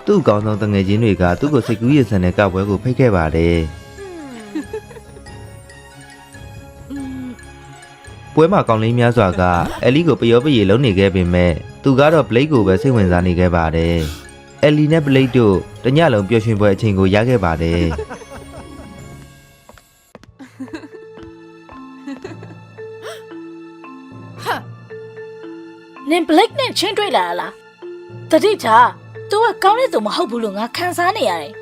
သူ့ကောင်းဆုံးတငယ်ချင်းတွေကသူ့ကိုစိတ်ကူးရည်ဆန်တဲ့ကပွဲကိုဖိတ်ခဲ့ပါတယ်ပွဲမှာကောင်းလေးများစွာကအလီကိုပျော်ပျေလုံးနေခဲ့ပေမဲ့သူကတော့ဘလိတ်ကိုပဲစိတ်ဝင်စားနေခဲ့ပါတယ်။အလီနဲ့ဘလိတ်တို့တညလုံးပျော်ရွှင်ပွဲအချိန်ကိုရခဲ့ပါတယ်။ နင် Blake နဲ့ချင်းတွေ့လာလားတတိချာ तू ကကောင်းတဲ့သူမဟုတ်ဘူးလို့ငါခံစားနေရတယ်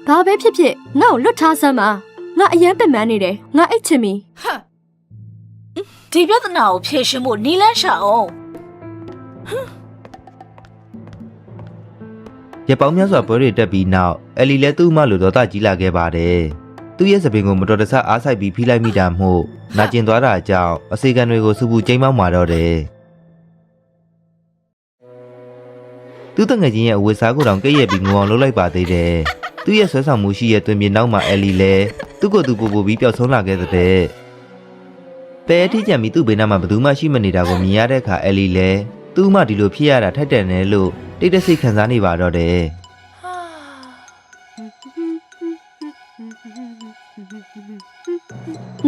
ဘာပဲဖြစ်ဖြစ်ငါ့ကိုလွတ်ထားစမ်းပါငါအရန်ပင်ပန်းနေတယ်ငါအိတ်ချင်ပြီ ဒီပြဿနာကိုဖြေရှင်းဖို့နီလန်းရှာအောင် ရပောင်းများစွာပွဲတွေတက်ပြီးနောက်အလီလည်းသူ့အမလိုတော့တကြီးလာခဲ့ပါတယ်။သူ့ရဲ့စပင်ကိုမတော်တဆအားဆိုင်ပြီးဖိလိုက်မိတာမို့နာကျင်သွားတာကြောင့်အစေခံတွေကိုစူပူကျိမ်းမောင်းမာတော့တယ်။သူ့တငယ်ချင်းရဲ့အဝတ်စားကိုတောင်ကဲ့ရဲ့ပြီးငိုအောင်လုပ်လိုက်ပါသေးတယ်။သူ့ရဲ့ဆွဲဆောင်မှုရှိရဲ့တွင်ပြင်နောက်မှာအလီလည်းသူ့ကိုယ်သူပူပူပြီးပျောက်ဆုံးလာခဲ့တဲ့။ပဲအထီးကျန်ပြီးသူ့ဘေးနားမှာဘယ်သူမှရှိမနေတာကိုမြင်ရတဲ့အခါအလီလည်းသူ့မှဒီလိုဖြစ်ရတာထိုက်တန်တယ်လို့တိတ်တဆိတ်ခံစားနေပါတော့တယ်။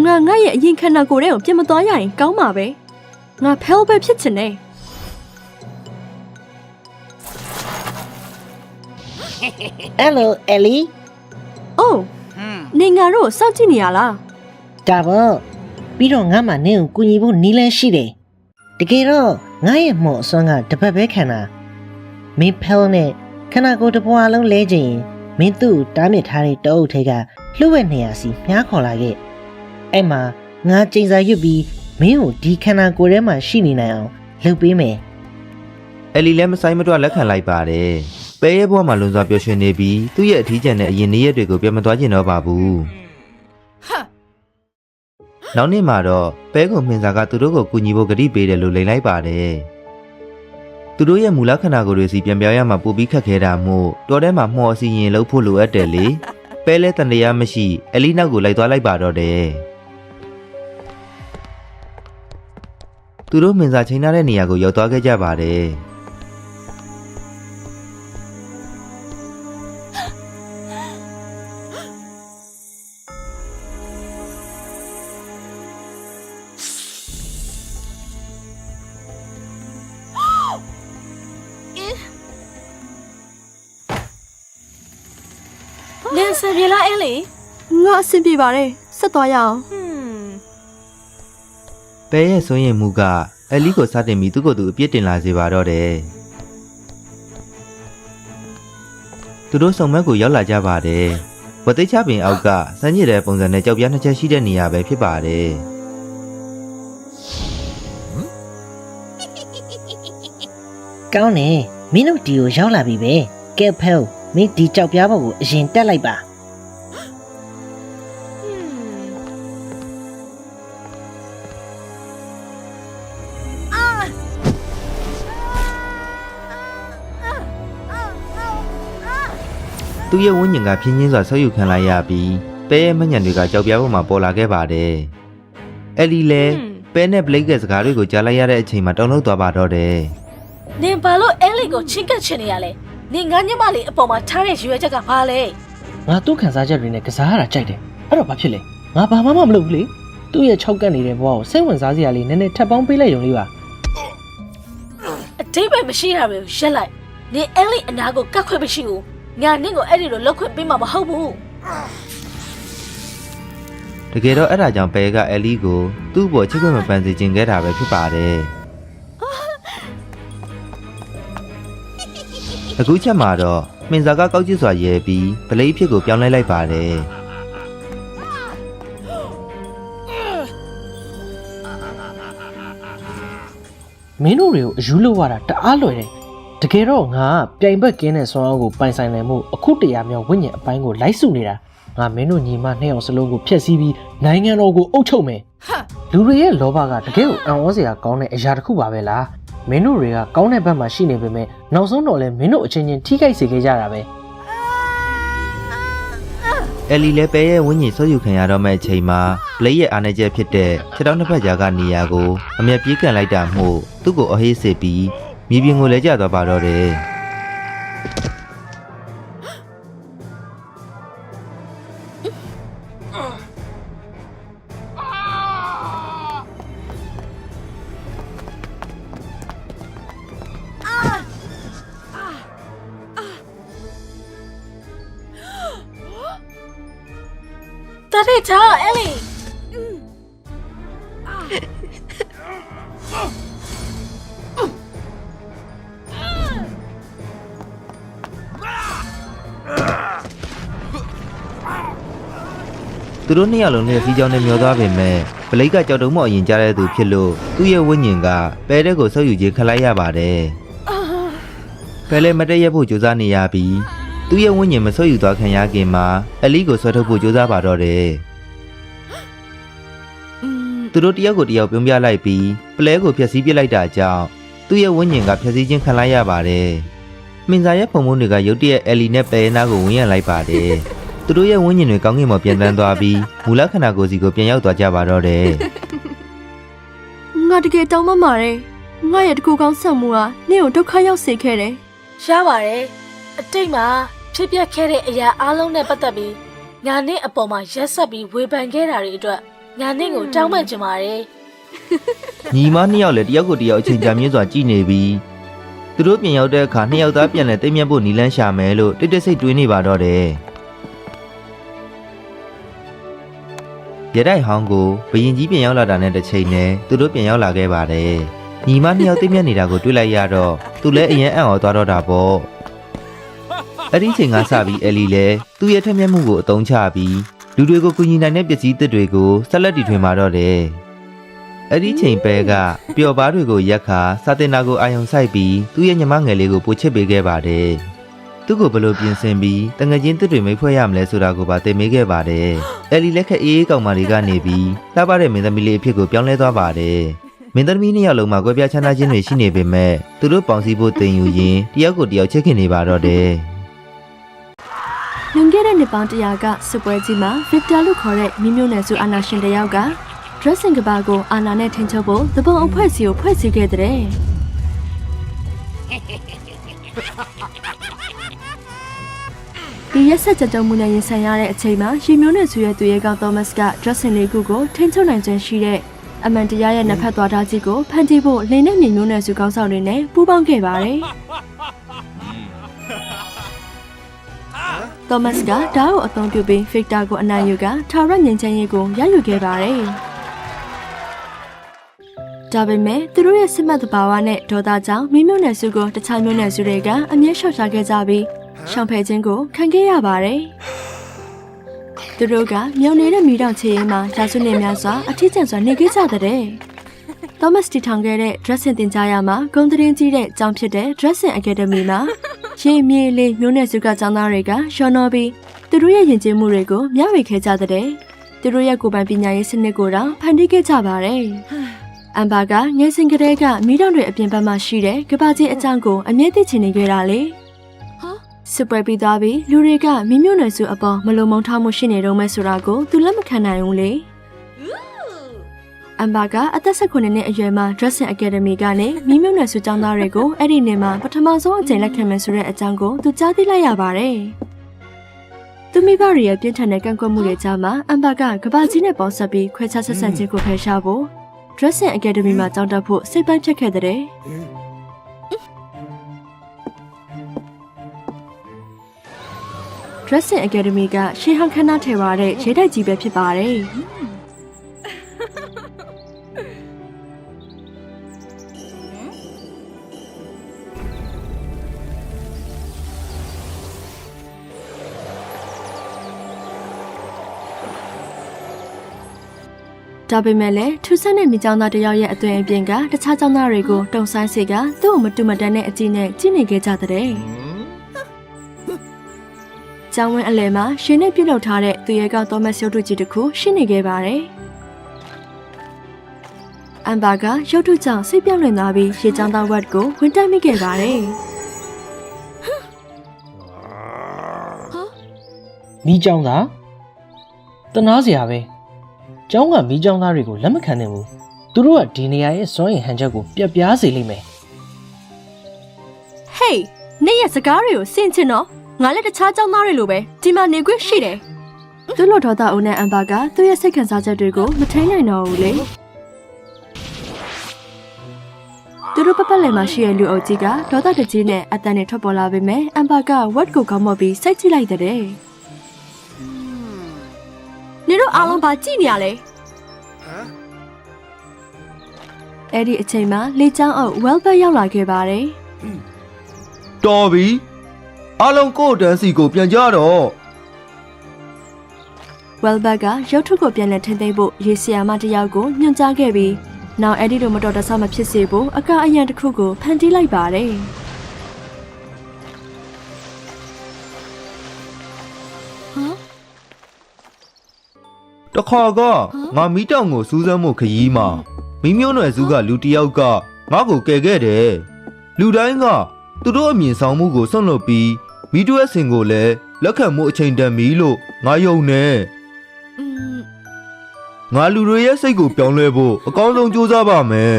ငါရဲ့အရင်ခန္ဓာကိုယ်ထဲကိုပြင်မသွားရရင်ကောင်းမှာပဲငါဖဲလ်ပဲဖြစ်ချင်တယ် Hello, Ellie. အိုးနေငါတို့စောင့်ကြည့်နေရလား ဒါပေါ့ပြီးတော့ငါမှနင့်ကိုကူညီဖို့နီးလန်းရှိတယ်တကယ်တော့ငါရဲ့မော်အစွမ်းကတပတ်ပဲခံတာမင်းဖဲလ်နဲ့ခဏကိုတစ်ပွားလုံးလဲချင်ရင်မင်းသူ့တားမြစ်ထားတဲ့တအုပ်ထဲကလှုပ်ဝက်နေရစီမြားခေါ်လာခဲ့အဲ့မှာငါကျိန်စာရွတ်ပြီးမင်းကိုဒီခန္ဓာကိုယ်ထဲမှာရှိနေနိုင်အောင်လုပ်ပေးမယ် အလီလည်းမဆိုင်မတွလက်ခံလိုက်ပါတယ်။ပဲရဲ့ဘဝမှာလွန်စွာပျော်ရွှင်နေပြီးသူ့ရဲ့အထီးကျန်တဲ့အရင်နေ့ရက်တွေကိုပြန်မသွားကျင်တော့ပါဘူး။နောက်နေ့မှာတော့ပဲကိုမင်းစားကသူတို့ကိုကူညီဖို့ကတိပေးတယ်လို့လိန်လိုက်ပါတယ်။သူတို့ရဲ့မူလခန္ဓာကိုယ်တွေစီပြန်ပြောင်းရမှာပိုပြီးခက်ခဲတာမို့တော်ထဲမှာမှော်အစီရင်လုပ်ဖို့လိုအပ်တယ်လေ။ပဲလဲတန်တရားမရှိအလီနောက်ကိုလိုက်သွားလိုက်ပါတော့တယ်။သူတို့မင်းစားချိန်ထားတဲ့နေရာကိုရောက်သွားခဲ့ကြပါတယ်။ နင်စင်ပြေလားအဲ့လေ ငါအဆင်ပြေပါတယ်ဆက်သွားရအောင် ပဲရဲ့စွန့်ရင်မှုကအလီကိုစတင်ပြီးသူ့ကိုယ်သူအပြစ်တင်လာစေပါတော့တယ်သူတို့ဆုံမက်ကိုရောက်လာကြပါတယ်ဝသိချပင်အောက်ကစမ်းရည်တဲ့ပုံစံနဲ့ကြောက်ပြားနှစ်ချက်ရှိတဲ့နေရာပဲဖြစ်ပါတယ် ကောင်းတယ်မင်းတို့ဒီကိုရောက်လာပြီပဲကဲဖဲမင်းဒီကြောက်ပြားဘုတ်ကိုအရင်တက်လိုက်ပါ သူ့ရဲ့ဝိညာဉ်ကဖြင်းချင်းစွာဆုပ်ယူခံလိုက်ရပြီးပဲရဲ့မညံတွေကကြောက်ပြားပေါ်မှာပေါ်လာခဲ့ပါတယ်။အဲ့ဒီလေပဲနဲ့ဘလိတ်ကစကားတွေကိုကြားလိုက်ရတဲ့အချိန်မှာတုန်လှုပ်သွားပါတော့တယ် နင်ဘာလို့အဲလီကိုချင်းကပ်ချင်နေရလဲနင်ငါညမလေးအပေါ်မှာထားတဲ့ရွေးချက်ကဘာလဲ ငါသူ့ခံစားချက်တွေနဲ့ကစားရတာကြိုက်တယ်အဲ့တော့ဘာဖြစ်လဲငါဘာမှမလုပ်ဘူးလေသူ့ရဲ့6ကတ်နေတဲ့ဘဝကိုစိတ်ဝင်စားစရာလေးနည်းနည်းထပ်ပေါင်းပေးလိုက်ရုံလေးပါ အတိတ်ပဲမရှိတာပဲရက်လိုက်နင်အဲလီအနာကိုကတ်ခွင့်မရှိဘူးငါနင့်ကိုအဲ့ဒီလိုလောက်ခွင့်ပေးမှာမဟုတ်ဘူး ။တကယ်တော့အဲ့ဒါကြောင့်ပဲကအဲလီကိုသူ့ဘောချစ်ခွင့်မပန်စေခြင်းခဲ့တာပဲဖြစ်ပါတယ်။အခုချက်မှာတော့မင်းစားကကောက်ကျစ်စွာရဲပြီးဘလိတ်ဖြစ်ကိုပြောင်းလဲလိုက်ပါတယ်။ မင်းတို့တွေကိုအယူလို့ရတာတအားလွယ်တယ်တကယ်တော့ငါပြိုင်ဘက်ကင်းတဲ့ဆွမ်းအားကိုပိုင်ဆိုင်နိုင်မှုအခုတရားမြောက်ဝိညာဉ်အပိုင်းကိုလိုက်စုနေတာငါမင်းတို့ညီမနှစ်ယောက်စလုံးကိုဖျက်ဆီးပြီးနိုင်ငံတော်ကိုအုပ်ချုပ်မယ်လူတွေရဲ့လောဘကတကယ်ကိုအံ့ဩစရာကောင်းတဲ့အရာတစ်ခုပါပဲလားမင်းတို့တွေကကောင်းတဲ့ဘက်မှာရှိနေပေမဲ့နောက်ဆုံးတော့လဲမင်းတို့အချင်းချင်းထိခိုက်စေခဲ့ကြတာပဲ အဲလီလည်းပဲရဲ့ဝိညာဉ်ဆုပ်ယူခံရတော့မဲ့အချိန်မှာဘလိတ်ရဲ့အားနည်းချက်ဖြစ်တဲ့ခြေထောက်နှစ်ဖက်ကြားကနေရာကိုအမျက်ပြေးကန်လိုက်တာမှုသူ့ကိုအဟေးစစ်ပြီးမြေပြင်ကိုလဲကျသွားပါတော့တယ်။ တတိထားအဲလီ သူတို့နှစ်ယောက်လုံးနဲ့စီးကြောင်းနဲ့မျောသွားပေမဲ့ဘလိတ်ကကြောက်တုံးမော့အရင်ကြားတဲ့သူဖြစ်လို့သူ့ရဲ့ဝိညာဉ်ကပဲတဲ့ကိုဆုပ်ယူခြင်းခလိုက်ရပါတယ်။ပဲလည်းမတည့်ရဖို့ကြိုးစားနေရပြီးသူ့ရဲ့ဝိညာဉ်မဆုပ်ယူသွားခံရခင်မှာအလီကိုဆွဲထုတ်ဖို့ကြိုးစားပါတော့တယ်။သူတို့တယောက်ကိုတယောက်ပြုံးပြလိုက်ပြီးပလဲကိုဖျက်ဆီးပစ်လိုက်တာကြောင့်သူ့ရဲ့ဝိညာဉ်ကဖျက်ဆီးခြင်းခံလိုက်ရပါတယ်။မင်းသားရဲ့ဖုံဖုံတွေကရုတ်တရက်အလီနဲ့ပဲနာကိုဝင်ရလိုက်ပါတယ်။ သူတို့ရဲ့ဝန်းကျင်တွေကောင်းကင်မှာပြန်တန်းသွားပြီးမူလခန္ဓာကိုယ်စီကိုပြန်ရောက်သွားကြပါတော့တယ် ငါတကယ်တောင်းပန်ပါတယ်ငါရဲ့တကူကောင်းဆံမှုကနင့်ကိုဒုက္ခရောက်စေခဲ့တယ် ရပါတယ်အတိတ်မှာဖြစ်ပျက်ခဲ့တဲ့အရာအလုံးနဲ့ပတ်သက်ပြီးညာနင့်အပေါ်မှာရက်ဆက်ပြီးဝေဖန်ခဲ့တာတွေအတွက်ညာနင့်ကိုတောင်းပန်ချင်ပါတယ် ။ညီမနှစ်ယောက်လည်းတယောက်ကိုတယောက်အချိန်ကြာမြင့်စွာကြည့်နေပြီးသူတို့ပြန်ရောက်တဲ့အခါနှစ်ယောက်သားပြန်လဲတိတ်မြတ်ဖို့နီလန်းရှာမယ်လို့တိတ်တိတ်ဆိတ်တွေးနေပါတော့တယ်။ ရတိုက်ဟောင်းကိုဘရင်ကြီးပြန်ရောက်လာတာနဲ့တစ်ချိန်နဲ့သူတို့ပြန်ရောက်လာခဲ့ပါတယ်။ညီမနှစ်ယောက်တိတ်မြတ်နေတာကိုတွေ့လိုက်ရတော့သူလည်းအရင်အံ့ဩသွားတော့တာပေါ့။အဲ့ဒီချိန်ကစပြီးအဲလီလည်းသူ့ရဲ့ထက်မြက်မှုကိုအသုံးချပြီးလူတွေကိုကူညီနိုင်တဲ့ပစ္စည်းသစ်တွေကိုဆက်လက်တီထွင်มาတော့တယ်။အဲ့ဒီချိန်ပဲကပျော်ပါးတွေကိုရက်ခါစာတင်တာကိုအာယုံဆိုင်ပြီးသူ့ရဲ့ညီမငယ်လေးကိုပို့ချစ်ပေးခဲ့ပါတယ်။ သူ့ကိုဘလို့ပြင်ဆင်ပြီးတငယ်ချင်းတစ်တွေမိတ်ဖွဲ့ရမလဲဆိုတာကိုပါသင်မေးခဲ့ပါတယ်။အဲလီလက်ခက်အေးအေးကောင်မလေးကနေပြီးလှပတဲ့မင်းသမီးလေးအဖြစ်ကိုပြောင်းလဲသွားပါတယ်။မင်းသမီးနှစ်ယောက်လုံးမှာကွဲပြားခြားနားခြင်းတွေရှိနေပေမဲ့သူတို့ပေါင်းစည်းဖို့တင်ယူရင်းတယောက်ကိုတယောက်ချစ်ခင်နေပါတော့တယ်။ လွန်ခဲ့တဲ့နှစ်ပေါင်း100ကစစ်ပွဲကြီးမှာဗစ်တာလို့ခေါ်တဲ့မိမျိုးနယ်စုအာနာရှင်တယောက်က dressing ကဘာကိုအာနာနဲ့ထင်ချုပ်ဖို့သဘုံအဖွဲ့စီကိုဖွဲ့စည်းခဲ့တဲ့ဒီရက်ဆက်ကြုံမှုနဲ့ရင်ဆိုင်ရတဲ့အချိန်မှာရှင်မျိုးနယ်စုရဲ့သူရဲကောင်းသောမတ်က dressing လေးခုကိုထိန်းချုပ်နိုင်ခြင်းရှိတဲ့အမှန်တရားရဲ့နှစ်ဖက်သွားထားခြင်းကိုဖန်တီးဖို့လင်းနဲ့မြေမျိုးနယ်စုကောင်းဆောင်တွေနဲ့ပူးပေါင်းခဲ့ပါတယ်။သောမတ်ကဓာတ်ကိုအသုံးပြုပြီးဗစ်တာကိုအနိုင်ယူကထာဝရငြိမ်းချမ်းရေးကိုရယူခဲ့ပါတယ်။ဒါပေမဲ့သူတို့ရဲ့စစ်မှတ်သဘာဝနဲ့ဒေါသကြောင့်မိမျိုးနယ်စုကိုတခြားမျိုးနယ်စုတွေကအမြဲရှော့ချခဲ့ကြပြီးရှောင်ဖယ်ခြင်းကိုခံခဲ့ရပါတယ်။သူတို့ကမြောင်နေတဲ့မိတောင်ချေရင်မှာရာစုနှစ်များစွာအထီးကျန်စွာနေခဲ့ကြတဲ့ Thomas တီထောင်ခဲ့တဲ့ Dressing တင်ကြားရမှာဂုံသတင်းကြီးတဲ့ကျောင်းဖြစ်တဲ့ Dressing Academy မှာရင်မြေလေးမျိုးနွယ်စုကကျောင်းသားတွေကရှော်နော်ပြီးသူတို့ရဲ့ယဉ်ကျေးမှုတွေကိုမျှဝေခဲ့ကြတဲ့သူတို့ရဲ့ကိုယ်ပိုင်ပညာရေးစနစ်ကိုတော့ဖန်တီးခဲ့ကြပါတယ်။အမ်ဘာကငယ်စဉ်ကတည်းကမိတော်တွေအပြင်ဘက်မှာရှိတဲ့ကဘာကြီးအကြောင်းကိုအမြဲတမ်းချင်နေခဲ့တာလေ။စစ်ပွဲပြီးသွားပြီးလူတွေကမိမျိုးနွယ်စုအပေါ်မလုံမုန်းထားမှုရှိနေတော့မဲဆိုတာကိုသူလက်မခံနိုင်ဘူးလေ။အမ်ဘာကအသက်19နှစ်အရွယ်မှာ Dressing Academy ကနေမိမျိုးနွယ်စုကျောင်းသားတွေကိုအဲ့ဒီနေ့မှာပထမဆုံးအကြိမ်လက်ခံမယ်ဆိုတဲ့အကြောင်းကိုသူကြားသိလိုက်ရပါတယ်။သူမိဘတွေရဲ့ပြင်းထန်တဲ့ကန့်ကွက်မှုတွေကြားမှာအမ်ဘာကကဘာကြီးနဲ့ပေါင်းစပ်ပြီးခွဲခြားဆက်ဆံခြင်းကိုဖယ်ရှားဖို့ Dressing Academy မှာကျောင်းတက်ဖို့စိတ်ပိုင်းဖြတ်ခဲ့တဲ့Dressing Academy ကရှေးဟောင်းခမ်းနားထည်ပါတဲ့ရဲတိုက်ကြီးပဲဖြစ်ပါတယ်။ဒါပေမဲ့လည်းထူးဆန်းတဲ့မိကျောင်းသားတယောက်ရဲ့အသွင်အပြင်ကတခြားကျောင်းသားတွေကိုတုံဆိုင်စေကသူ့ကိုမတူမတန်တဲ့အကြည့်နဲ့ကြည့်နေခဲ့ကြတဲ့။ကျောင်းဝင်းအလယ်မှာရှင်နဲ့ပြုတ်လောက်ထားတဲ့သူရဲကောင်းသောမတ်ရုပ်တုကြီးတစ်ခုရှိနေခဲ့ပါတယ်။အမ်ဘာကရုပ်တုကြောင့်စိတ်ပြောင်းလွင်သွားပြီးရေကျောင်းသားဝတ်ကိုဝင်တိုက်မိခဲ့ပါတယ်မီးကြောင်သားတနာစရာပဲကျောင်းကမီးကြောင်သားတွေကိုလက်မခံနိုင်ဘူးသူတို့ကဒီနေရာရဲ့စွမ်းရည်ဟန်ချက်ကိုပြတ်ပြားစေလိမ့်မယ်ဟေးနေ့ရက်စကားတွေကိုစင်ချင်တော့ငါလည်းတခြားကျောင်းသားတွေလိုပဲဒီမှာနေခွင့်ရှိတယ်သူ့လိုဒေါသအုံနဲ့အမ်ဘာကသူ့ရဲ့စိတ်ခံစားချက်တွေကိုမထိန်နိုင်တော့ဘူးလေသူတို့ပတ်လည်မှာရှိတဲ့လူအုပ်ကြီးကဒေါသတကြီးနဲ့အတန်နဲ့ထွက်ပေါ်လာပေမဲ့အမ်ဘာကဝတ်ကိုကောင်းမော့ပြီးစိတ်ကြည့်လိုက်တဲ့နေတို့အားလုံးပါကြည့်နေရလေအဲ့ဒီအချိန်မှာလေချောင်းအုပ်ဝဲလ်ဘတ်ရောက်လာခဲ့ပါတယ်တော်ပြီအားလုံးကိုယ်တန်းစီကိုပြန်ကြတော့ဝဲလ်ဘတ်ကရုပ်ထုကိုပြန်လည်ထင်းသိမ်းဖို့ရေဆီယာမတယောက်ကိုညွှန်ကြားခဲ့ပြီးနောက်အဲ့ဒီလိုမတော်တဆမဖြစ်စေဖို့အကအယံတစ်ခုကိုဖန်တီးလိုက်ပါတယ်တခါကငါမီးတောင်ကိုစူးစမ်းမှုခရီးမှာမိမျိုးနွယ်စုကလူတယောက်ကငါ့ကိုကယ်ခဲ့တယ်လူတိုင်းကသူတို့အမြင်ဆောင်မှုကိုစွန့်လွတ်ပြီးမီးတွဲစင်ကိုလည်းလက်ခံမှုအချိန်တန်ပြီလို့ငါယုံနေငါလူတွေရဲ့စိတ်ကိုပြောင်းလဲဖို့အကောင်းဆုံးကြိုးစားပါမယ်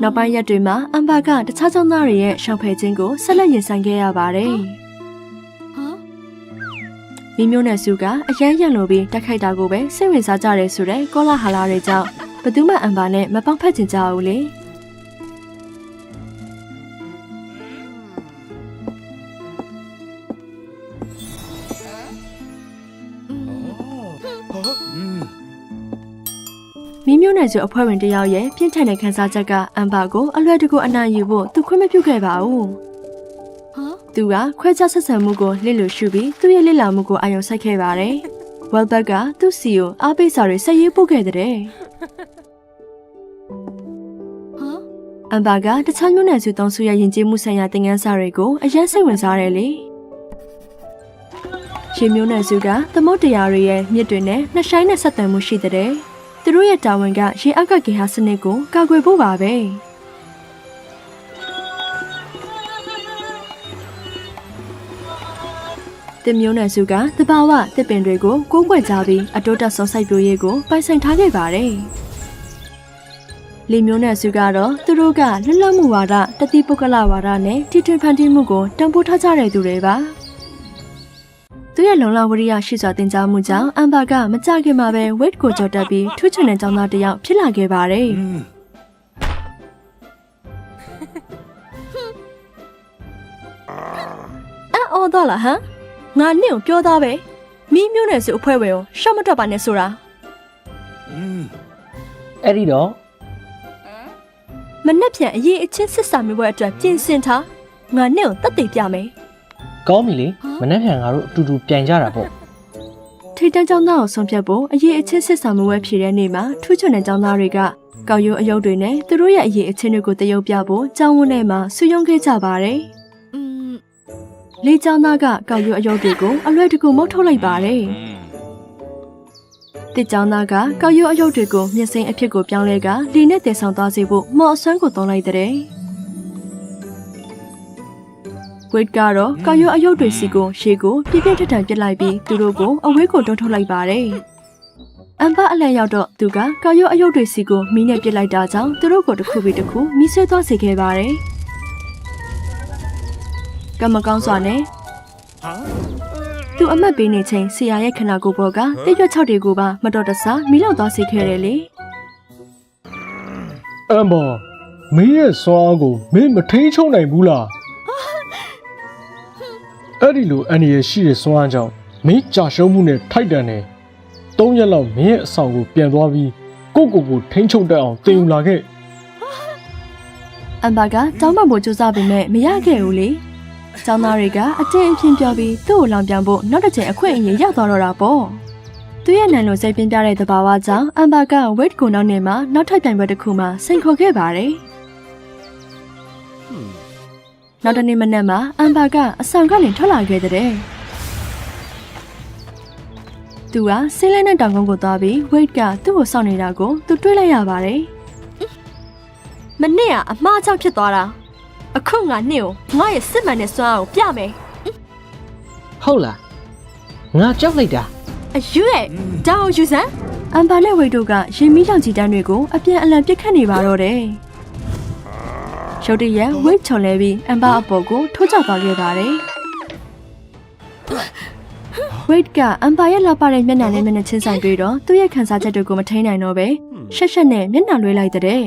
နောက်ပိုင်းရက်တွေမှာအမ်ဘာကတခြားကျောင်းသားတွေရဲ့ရှောင်ဖယ်ခြင်းကိုဆက်လက်ရင်ဆိုင်ခဲ့ရပါတယ်မိမျိုးနယ်စုကအရန်ရံလို့ပြီးတက်ခိုက်တာကိုပဲစိတ်ဝင်စားကြတယ်ဆိုတဲ့ကောလာဟာလာတွေကြောင့်ဘသူမှအမ်ဘာနဲ့မပေါင်းဖက်ချင်ကြဘူးလေမိမျိုးနယ်စုအဖွဲ့ဝင်တယောက်ရဲ့ပြင်းထန်တဲ့ခန်းစားချက်ကအမ်ဘာကိုအလွယ်တကူအနိုင်ယူဖို့သူခွင့်မပြုခဲ့ပါဘူးသူကခွဲခြားဆက်ဆံမှုကိုလစ်လို့ရှုပြီးသူ့ရဲ့လစ်လာမှုကိုအာရုံစိုက်ခဲ့ပါတယ်။ဝဲလ်ဘတ်ကသူ့စီကိုအားပေးစာတွေဆက်ရေးပို့ခဲ့တဲ့အမ်ဘာကတခြားမျိုးနယ်စုသုံးစုရဲ့ယဉ်ကျေးမှုဆိုင်ရာသင်ခန်းစာတွေကိုအရင်စိတ်ဝင်စားတယ်လေ။ရှင်မျိုးနယ်စုကသမုတ်တရားတွေရဲ့မြစ်တွေနဲ့နှဆိုင်နဲ့ဆက်သွယ်မှုရှိတဲ့သူတို့ရဲ့တာဝန်ကရေအောက်ကဂေဟာစနစ်ကိုကာကွယ်ဖို့ပါပဲ။တင်မျိုးနယ်စုကတဘာဝတစ်ပင်တွေကိုကိုးကွယ်ကြပြီးအတိုးတက်ဆုံးစိုက်ပျိုးရေးကိုပိုင်ဆိုင်ထားခဲ့ပါတယ်။လေမျိုးနယ်စုကတော့သူတို့ကလွတ်လပ်မှုဝါဒတတိပုဂ္ဂလဝါဒနဲ့ထိထွင်ဖန်တီးမှုကိုတံပိုးထားကြတဲ့သူတွေပါ။သူရဲ့လုံလဝရိယရှိစွာတင်ကြားမှုကြောင့်အမ်ဘာကမကြခင်မှာပဲဝိတ်ကိုကြော်တက်ပြီးထူးချွန်တဲ့ကျောင်းသားတစ်ယောက်ဖြစ်လာခဲ့ပါတယ်။အော်တော့လားဟမ်ငါနဲ့ကိုပြောသားပဲမီးမျိုးနယ်စုအဖွဲ့ဝင်ကိုရှော့မတော့ပါနဲ့ဆိုတာအဲ့ဒီတော့မနှက်ဖြန်အရေးအချင်းစစ်စာမျိုးပွဲအတွက်ပြင်ဆင်ထားငါနဲ့ကိုတက်တည်ပြမယ်ကောင်းပြီလေမနှက်ဖြန်ငါတို့အတူတူပြိုင်ကြတာပေါ့ ထိတ်တန့်ကျောင်းသားကိုဆုံးဖြတ်ဖို့အရေးအချင်းစစ်ဆောင်မှုဝဲဖြည့်တဲ့နေ့မှာထူးချွန်တဲ့ကျောင်းသားတွေကကောက်ရိုးအယုတ်တွေနဲ့သူတို့ရဲ့အရေးအချင်းတွေကိုတရုပ်ပြဖို့ကျောင်းဝန်းထဲမှာဆူယုံခဲ့ကြပါတယ်။လေးကျောင်းသားကကောက်ရိုးအယုတ်တွေကိုအလွယ်တကူမုတ်ထုတ်လိုက်ပါတယ်။တစ်ကျောင်းသားကကောက်ရိုးအယုတ်တွေကိုမျက်စိအဖြစ်ကိုပြောင်းလဲကလီနဲ့တည်ဆောင်သွားစေဖို့မော်အစွမ်းကိုသုံးလိုက်တဲ့ဝိတ်ကတော့ကောက်ရိုးအယုတ်တွေစီကိုရှေ့ကိုပြပြထထန်ပစ်လိုက်ပြီးသူတို့ကိုအဝေးကိုတွန်းထုတ်လိုက်ပါတယ်။အမ်ဘာအလဲရောက်တော့သူကကောက်ရိုးအယုတ်တွေစီကိုမီးနဲ့ပစ်လိုက်တာကြောင့်သူတို့ကိုတစ်ခုပြီးတစ်ခုမီးဆွဲသွားစေခဲ့ပါတယ်။ကမ္မကောင်းစွာနဲ့သူအမတ်ပေးနေချိန်ဆရာရဲ့ခနာကိုဘောကတိတ်ရွက်6တွေကိုပါမတော်တဆမီးလောက်သွားစေခဲ့တယ်လေအမ်ဘာမင်းရဲ့စွမ်းအားကိုမင်းမထိန်ချုံနိုင်ဘူးလားအဲ့ဒီလိုအန်ရရှိတဲ့စွမ်းအားကြောင့်မင်းကြာရှုံးမှုနဲ့ထိုက်တန်တယ်3ရက်လောက်မင်းရဲ့အဆောင်ကိုပြန်သွားပြီးကိုထိန်ချုံတက်အောင်တင်ယူလာခဲ့အမ်ဘာကတောင်းပန်ဖို့ကြိုးစားပေမဲ့မရခဲ့ဘူးလေကျောင်းသားတွေကအတင်းအဖျင်းပြောပြီးသူ့ကိုလောင်ပြောင်ဖို့နောက်တစ်ချိန်အခွင့်အရေးရောက်သွားတော့တာပေါ့သူရဲ့နန်လိုစိတ်ပြင်းပြတဲ့သဘာဝကြောင့်အမ်ဘာကဝိတ်ကိုနောက်နေမှာနောက်ထပ်ပြိုင်ပွဲတစ်ခုမှစိန်ခေါ်ခဲ့ပါတယ်နောက်တနေ့မနက်မှာအမ်ဘာကအဆောင်ကနေထွက်လာခဲ့တဲ့သူကဆင်းလဲတဲ့တောင်ကုန်းကိုသွားပြီးဝိတ်ကသူ့ကိုစောင့်နေတာကိုသူတွေ့လိုက်ရပါတယ်မနေ့ကအမှားကြောင့်ဖြစ်သွားတာအခုငါနှင့်ကိုငါရဲ့စစ်မှန်တဲ့စွမ်းအားကိုပြမယ်ဟုတ်လားငါကြောက်လိုက်တာအယူရဲ့တောင်ယူစမ်းအမ်ဘာနဲ့ဝိတ်တို့ကရေမီးလောင်ချီတန်းတွေကိုအပြန်အလှန်ပစ်ခတ်နေပါတော့တယ်ရုတ်တရက်ဝိတ်ချွန်လဲပြီးအမ်ဘာအပေါ်ကိုထိုးချသွားခဲ့ပါတယ်ဝိတ်ကအမ်ဘာရဲ့လာပါတဲ့မျက်နှာနဲ့မျက်နှာချင်းဆိုင်ပြီးတော့သူ့ရဲ့ခံစားချက်တွေကိုမထိန်နိုင်တော့ပဲရှက်ရှက်နဲ့မျက်နှာလွှဲလိုက်တဲ့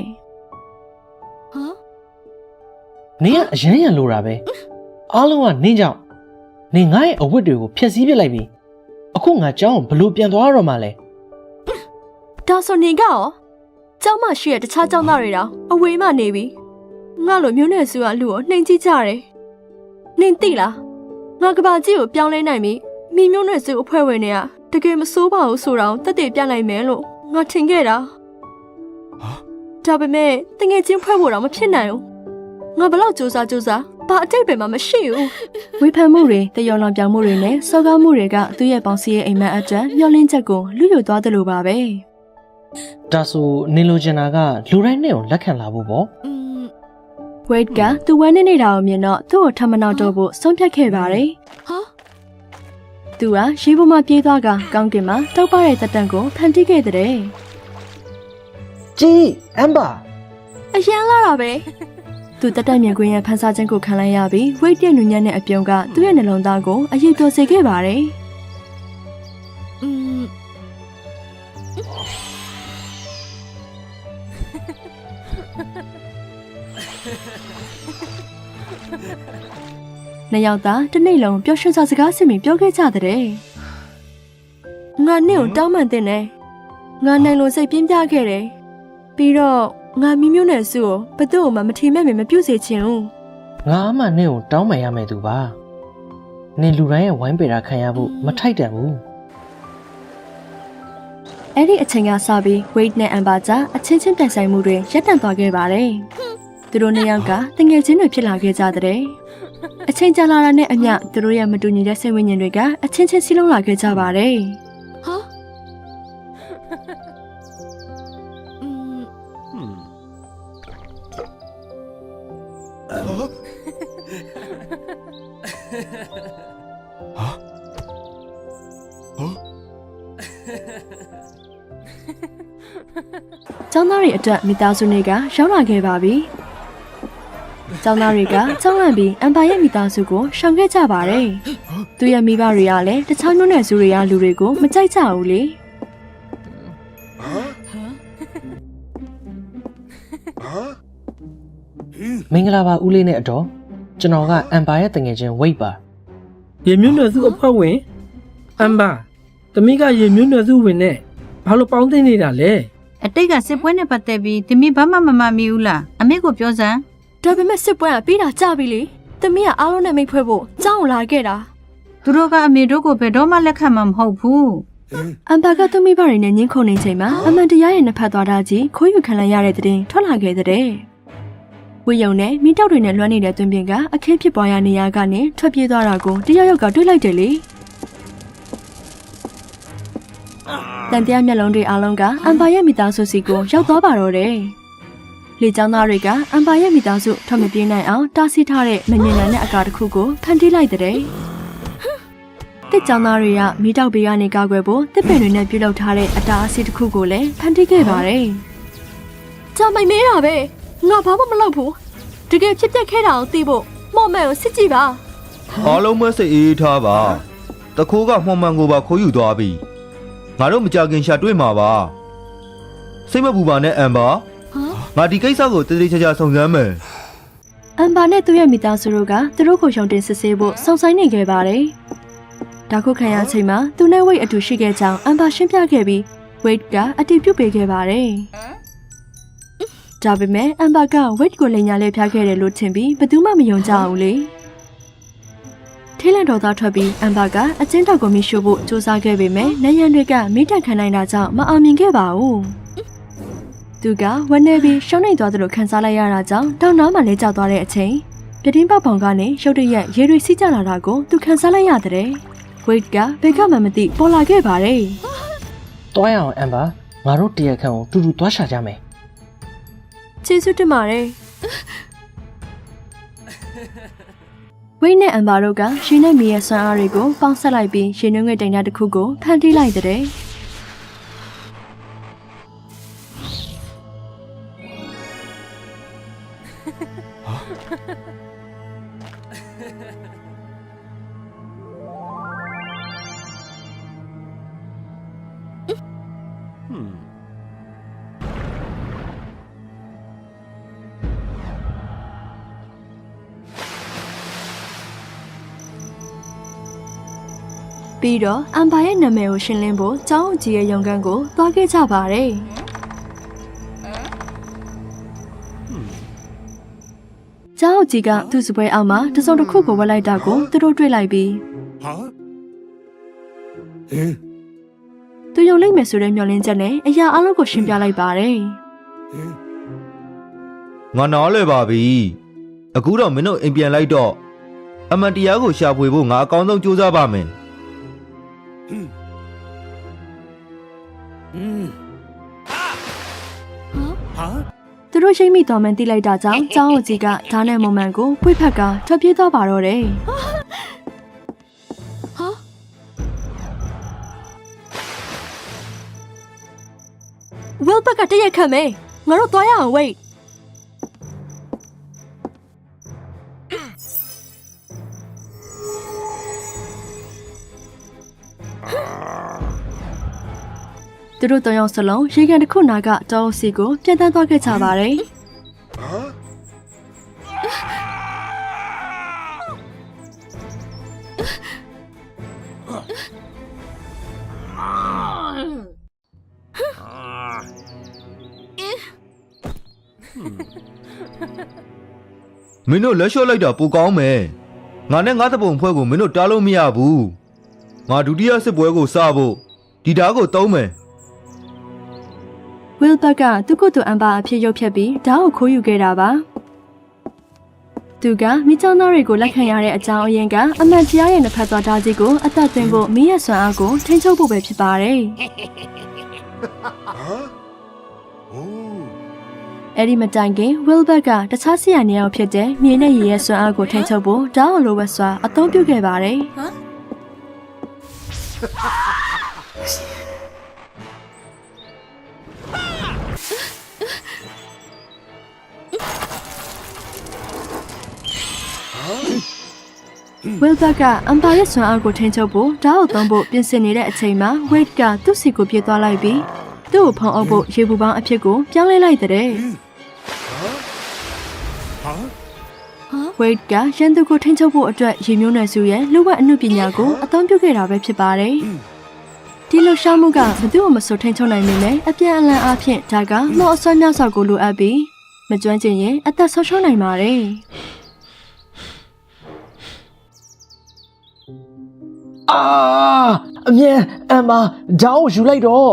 နင်ကအရန်ရန်လိုတာပဲအားလုံးကနင်းကြောင့်နင်ငါ့ရဲ့အဝတ်တွေကိုဖျက်ဆီးပစ်လိုက်ပြီအခုငါကြောင်းဘလို့ပြန်သွားရတော့မှလဲဒါဆိုနင်ကရောကျောင်းမရှိတဲ့တခြားကျောင်းသားတွေတောင်အဝေးမှနေပြီငါလိုမျိုးနဲ့စုကလူကိုနှိမ်ကြည့်ကြတယ်နင်သိလားငါကဘာကြီးကိုပြောင်းလဲနိုင်ပြီမိမျိုးနဲ့စုအဖွဲ့ဝင်တွေကတကယ်မစိုးပါဘူးဆိုတော့တက်တည်ပြနိုင်မယ်လို့ငါထင်ခဲ့တာဒါပေမဲ့တငယ်ချင်းဖွဲ့ဖို့တော့မဖြစ်နိုင်ဘူးငါဘလောက်စူးစမ်းဘာအတိတ်ပဲမှမရှိဘူးဝေဖန်မှုတွေတယောလောင်ပြောင်မှုတွေနဲ့စော်ကားမှုတွေကသူ့ရဲ့ပေါင်းစည်းရဲ့အိမ်မက်အတွက်မျောလင်းချက်ကိုလူယူသွားတယ်လို့ပါပဲဒါဆိုနင်လိုချင်တာကလူတိုင်းနဲ့ကိုလက်ခံလာဖို့ပေါ့ဝိတ်ကသူဝမ်းနေနေတာကိုမြင်တော့သူ့ကိုထမနောက်တော့ဖို့ဆုံးဖြတ်ခဲ့ပါတယ်သူကရေပေါ်မှာပြေးသွားကကောင်းကင်မှာတောက်ပတဲ့တက်တန်ကိုဖန်တီးခဲ့တဲ့ကြည်အမ်ဘာအရန်လာတာပဲသူတက်တက်မြင်ကွင်းရဲ့ဖန်ဆာခြင်းကိုခံလိုက်ရပြီးဝိတ်တဲ့နူညံ့တဲ့အပြုံးကသူ့ရဲ့နှလုံးသားကိုအရေးပြောစေခဲ့ပါတယ်နှစ်ယောက်သားတစ်နေ့လုံးပျော်ရွှင်စွာစကားဆင်ပြီးပြောခဲ့ကြတဲ့ငါနဲ့ကိုတောင်းပန်တဲ့နဲ့ငါနိုင်လို့စိတ်ပြင်းပြခဲ့တယ်ပြီးတော့ငါမိမျိုးနဲ့စုကိုဘသူ့ကိုမှမထီမဲ့မပြုတ်စေချင်ဘူးငါအမှနင့်ကိုတောင်းပန်ရမယ်သူပါနင်လူတိုင်းရဲ့ဝိုင်းပေတာခံရဖို့မထိုက်တန်ဘူးအဲ့ဒီအချိန်ကစပြီးဝိတ်နဲ့အမ်ဘာကြားအချင်းချင်းတိုင်ဆိုင်မှုတွေရပ်တန့်သွားခဲ့ပါတယ်သူတို့နှစ်ယောက်ကတငယ်ချင်းတွေဖြစ်လာခဲ့ကြတဲ့အချိန်ကြာလာတာနဲ့အမျှသူတို့ရဲ့မတူညီတဲ့စိတ်ဝိညာဉ်တွေကအချင်းချင်းစီးလုံးလာခဲ့ကြပါတယ်ကျောင်းသားတွေအတွက်မိသားစုတွေကရောက်လာခဲ့ပါပြီ။ကျောင်းသားတွေကကျောင်းလန့်ပြီးအမ်ပါရဲ့မိသားစုကိုရှောင်ခဲ့ကြပါတယ်။သူရဲ့မိဘတွေကလည်းတခြားမျိုးနွယ်စုတွေကလူတွေကိုမကြိုက်ကြဘူးလေမင်္ဂလာပါဦးလေးနဲ့အတော်ကျွန်တော်ကအမ်ပါရဲ့တငယ်ချင်းဝိတ်ပါရေမျိုးနွယ်စုအဖွဲ့ဝင်အမ်ပါသမီးကရေမျိုးနွယ်စုဝင်နဲ့ဘာလို့ပေါင်းသိနေတာလဲအတိတ်ကစစ်ပွဲနဲ့ပတ်သက်ပြီးသမီးဘာမှမမီဘူးလားအမေကိုပြောစမ်းဒါပေမဲ့စစ်ပွဲကပြီးတာကြပြီလေသမီးကအားလုံးနဲ့မိတ်ဖွဲ့ဖို့ကြောင်းလာခဲ့တာသူတို့ကအမေတို့ကိုဘယ်တော့မှလက်ခံမှာမဟုတ်ဘူး အမ်ဘာကသူ့မိဘတွေနဲ့ညှင်းခုန်နေချိန်မှာအမှန်တရားရဲ့နှစ်ဖက်သွားတာကြီးခိုးယူခံလိုက်ရတဲ့တဲ့ထွက်လာခဲ့တဲ့ဝေယုံနဲ့မိတောက်တွေနဲ့လွှမ်းနေတဲ့တွင်ပြင်ကအခင်းဖြစ်ပွားရာနေရာကနေထွက်ပြေးသွားတာကိုတယောက်ကတွေ့လိုက်တယ်လေတန်တရားမျက်လုံးတွေအားလုံးကအမ်ဘာရဲ့မိသားစုစီကိုရောက်သွားပါတော့တယ်လေကျောင်းသားတွေကအမ်ဘာရဲ့မိသားစုထွက်မပြေးနိုင်အောင်တားဆီးထားတဲ့မမြင်နိုင်တဲ့အကာတစ်ခုကိုဖန်တီးလိုက်တဲ့တစ်ကျောင်းသားတွေကမိတောက်ဘေးကနေကာကွယ်ဖို့တစ်ပင်တွေနဲ့ပြုလုပ်ထားတဲ့အတားအဆီးတစ်ခုကိုလည်းဖန်တီးခဲ့ပါတယ်။ကြာမိုင်မဲတာပဲငါဘာမှမလုပ်ဘူးတကယ်ဖြစ်ပျက်ခဲ့တာကိုသိဖို့မော်မဲကိုစစ်ကြည့်ပါ အားလုံးပဲစိတ်အေးထားပါတခိုးကမှန်မှန်ကိုပါခိုးယူသွားပြီငါတို့မကြခင်ရှာတွေ့မှာပါစိတ်မပူပါနဲ့အမ်ဘာငါဒီကိစ္စကိုတည်တည်ချာချာစုံစမ်းမယ်အမ်ဘာနဲ့သူ့ရဲ့မိသားစုတို့ကသူတို့ကိုရှုံတင်စစ်ဆေးဖို့စုံဆိုင်နေခဲ့ပါတယ်ဒါခုခံရချိန်မှာသူနဲ့ဝိတ်အတူရှိခဲ့ကြောင်းအမ်ဘာရှင်းပြခဲ့ပြီးဝိတ်ကအတည်ပြုပေးခဲ့ပါတယ်ဒါပေမဲ့အမ်ဘာကဝိတ်ကိုလိန်ညာလေးဖျားခဲ့တယ်လို့ထင်ပြီးဘယ်သူမှမယုံကြဘူးလေထိလန့်တော်သားထွက်ပြီးအမ်ဘာကအကျဉ်းထောက်ကိုမိရှို့ဖို့စူးစမ်းခဲ့ပေမဲ့နယံတွေကမိတက်ခံနိုင်တာကြောင့်မအောင်မြင်ခဲ့ပါဘူးသူကဝမ်းနေပြီးရှုံးနေသွားသလိုခံစားလိုက်ရတာကြောင့်တောင်နားမှာလဲကျသွားတဲ့အချိန်ပြတင်းပေါက်ပေါင်ကနေရုတ်တရက်ရေတွေစီးကျလာတာကိုသူခံစားလိုက်ရတဲ့ဝိတ်ကဘယ်ကမှမသိပေါ်လာခဲ့ပါတယ်။တွားရအောင်အမ်ဘာငါတို့တရက်ခန့်ကိုတူတူတွားရှာကြမယ်။ကျေးဇူးတင်ပါတယ်။ဝိတ်နဲ့အမ်ဘာတို့ကရှင်နဲ့မီရဲ့ဆွမ်းအားတွေကိုပေါင်းဆက်လိုက်ပြီးရှင်နှုံးငယ်တိုင်တာတစ်ခုကိုဖန်တီးလိုက်တဲ့ပြီးတော့အမ်ဘာရဲ့နာမည်ကိုရှင်းလင်းဖို့ကျောင်းအကြီးရဲ့ရုံခန်းကိုသွားခဲ့ကြပါတယ်။ကျောင်းအကြီးကသူ့စပွဲအောက်မှာတစုံတစ်ခုကိုဝတ်လိုက်တာကိုသူတို့တွေ့လိုက်ပြီးသူယုံလိုက်မယ်ဆိုတဲ့မျှော်လင့်ချက်နဲ့အရာအလုံးကိုရှင်းပြလိုက်ပါတယ်။ငါနားလဲပါပြီ။အခုတော့မင်းတို့အိမ်ပြန်လိုက်တော့အမှန်တရားကိုရှာဖွေဖို့ငါအကောင်းဆုံးကြိုးစားပါမယ်။သူတို့ရှိမိတော်မှန်တိလိုက်တာကြောင့်ကျောင်းအကြီးကဓာတ်နဲ့မုံမှန်ကိုဖွေ့ဖက်ကထွက်ပြေးသွားပါတော့တယ်။ဝီလ်ဘက်ကတရက်ခတ်မယ်ငါတို့သွားရအောင်ဝိတ်သူတို့တောင်ရောက်စလုံးရေကန်တစ်ခုနာကတောအုပ်စီကိုပြန်တန်းသွားခဲ့ကြပါတယ်မင်းတို့လက်လျှော့လိုက်တာပိုကောင်းမယ်ငါနဲ့ငါတပုံဖွဲ့ကိုမင်းတို့တားလို့မရဘူးငါဒုတိယစစ်ပွဲကိုစဖို့ဒီဓာတ်ကိုသုံးမယ်ဝီလ်ဘက်ကသူ့ကိုယ်သူအမ်ဘာအဖြစ်ရုပ်ဖြတ်ပြီးဓာတ်ကိုခိုးယူခဲ့တာပါသူကမိချောင်းသားတွေကိုလက်ခံရတဲ့အကြောင်းအရင်းကအမှန်တရားရဲ့နှစ်ဖက်သွားဓာတ်ကြီးကိုအသက်သွင်းဖို့မိရဲ့ဆွမ်းအားကိုထိန်းချုပ်ဖို့ပဲဖြစ်ပါတယ်အဲ့ဒီမတိုင်ခင်ဝီလ်ဘက်ကတခြားဆရာနေရာဖြစ်တဲ့မြေနဲ့ရေရဲ့ဆွမ်းအားကိုထိန်းချုပ်ဖို့ဓာတ်ကိုလိုဝက်စွာအသုံးပြုခဲ့ပါတယ်ဝီလ်ဘက်ကအမ်ဘာရဲ့ဆွမ်းအားကိုထိန်းချုပ်ဖို့ဓာတ်ကိုသုံးဖို့ပြင်ဆင်နေတဲ့အချိန်မှာဝိတ်ကသူ့စီကိုပြေးသွားလိုက်ပြီးသူ့ကိုဖုံးအုပ်ဖို့ရေပူပေါင်းအဖြစ်ကိုပြောင်းလဲလိုက်တဲ့ဝိတ်ကရန်သူကိုထိန်းချုပ်ဖို့အတွက်ရေမျိုးနယ်စုရဲ့လူ့ဝက်အမှုပညာကိုအသုံးပြုခဲ့တာပဲဖြစ်ပါတယ်ဒီလိုရှောင်းမှုကဘယ်သူမှမဆိုထိန်းချုပ်နိုင်နေလေအပြန်အလှန်အားဖြင့်ဒါကမော့အစွမ်းမြောက်စွာကိုလိုအပ်ပြီးမကျွမ်းကျင်ရင်အသက်ဆုံးရှုံးနိုင်ပါတယ် အာအမြန်အမ်ဘာဂျားကိုယူလိုက်တော့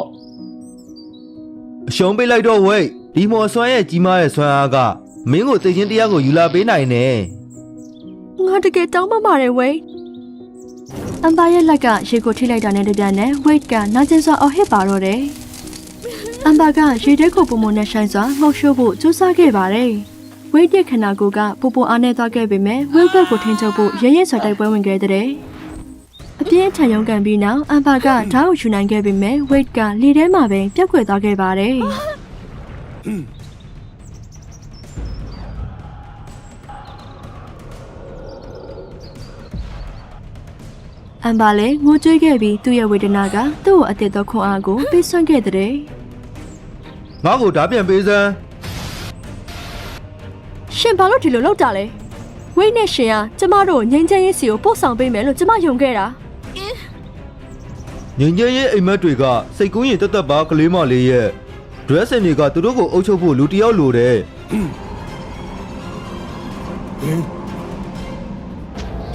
အရှုံးပေးလိုက်တော့ဝိတ်ဒီမော်ဆွမ်းရဲ့ကြီးမားတဲ့ဆွမ်းအားကမင်းကိုသိချင်းတရားကိုယူလာပေးနိုင်တယ် ငါတကယ်တောင်းပန်ပါတယ်ဝိတ်အမ်ဘာရဲ့လက်ကရေကိုထိလိုက်တာနဲ့တပြိုင်နက်ဝိတ်ကနာကျင်စွာအော်ဟစ်ပါတော့တယ်အမ်ဘာကရေထဲကိုပုံမနဲ့ဆိုင်စွာငှောက်ရှိုးဖို့ကြိုးစားခဲ့ပါတယ်ဝိတ်ရဲ့ခန္ဓာကိုယ်ကပူပူအားနဲ့သွားခဲ့ပေမဲ့ဝိတ်ဘက်ကိုထိန်းချုပ်ဖို့ရဲရဲစွာတိုက်ပွဲဝင်ခဲ့တဲ့အပြင်းထန်ရုန်းကန်ပြီးနောက်အမ်ဘာကဓာတ်ကိုယူနိုင်ခဲ့ပေမဲ့ဝိတ်ကလေထဲမှာပဲပြတ်ကွယ်သွားခဲ့ပါတယ်အမ်ဘာလည်းငိုကြွေးခဲ့ပြီးသူ့ရဲ့ဝေဒနာကသူ့ကိုအသက်သောခွန်အားကိုပေးစွန့်ခဲ့တဲ့ငါ့ကိုဓာပြန်ပေးစမ်း ရှင်ဘာလို့ဒီလိုလုပ်တာလဲဝိတ်နဲ့ရှင်ကကျမတို့ငင်းချမ်းရေးစီကိုပို့ဆောင်ပေးမယ်လို့ကျမယုံခဲ့တာ ငင်းကျဲရဲ့အိမ်မက်တွေကစိတ်ကူးရင်တက်တက်ပါကလေးမလေးရဲ့ dressing တွေကသူတို့ကိုအုပ်ချုပ်ဖို့လူတစ်ယောက်လိုတယ်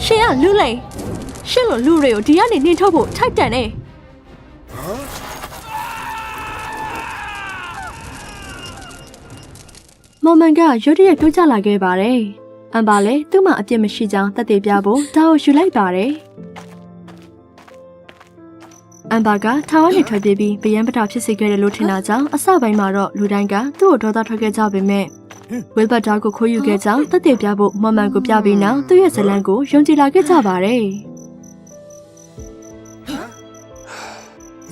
ရှင်ကလူလိန်ရှင်လိုလူတွေကိုဒီကနေနှင်ထုတ်ဖို့ထိုက်တန်နေမော်မန်ကရုတ်တရက်တိုးကျလာခဲ့ပါတယ်အမ်ဘာလည်းသူ့မှာအပြစ်မရှိကြောင်းသက်သေပြဖို့ဒါကိုယူလိုက်ပါတယ်အမ်ဘာကထာဝရနေထွက်ပြေးပြီးဗယံပတာဖြစ်စေခဲ့တယ်လို့ထင်တာကြောင့်အစပိုင်းမှာတော့လူတိုင်းကသူ့ကိုဒေါသထွက်ခဲ့ကြပေမဲ့ဝေဘတ်တာကိုခိုးယူခဲ့ကြောင်းသက်သေပြဖို့မော်မန်ကိုပြပြီးနောက်သူ့ရဲ့ဇလန်းကိုယုံကြည်လာခဲ့ကြပါတယ်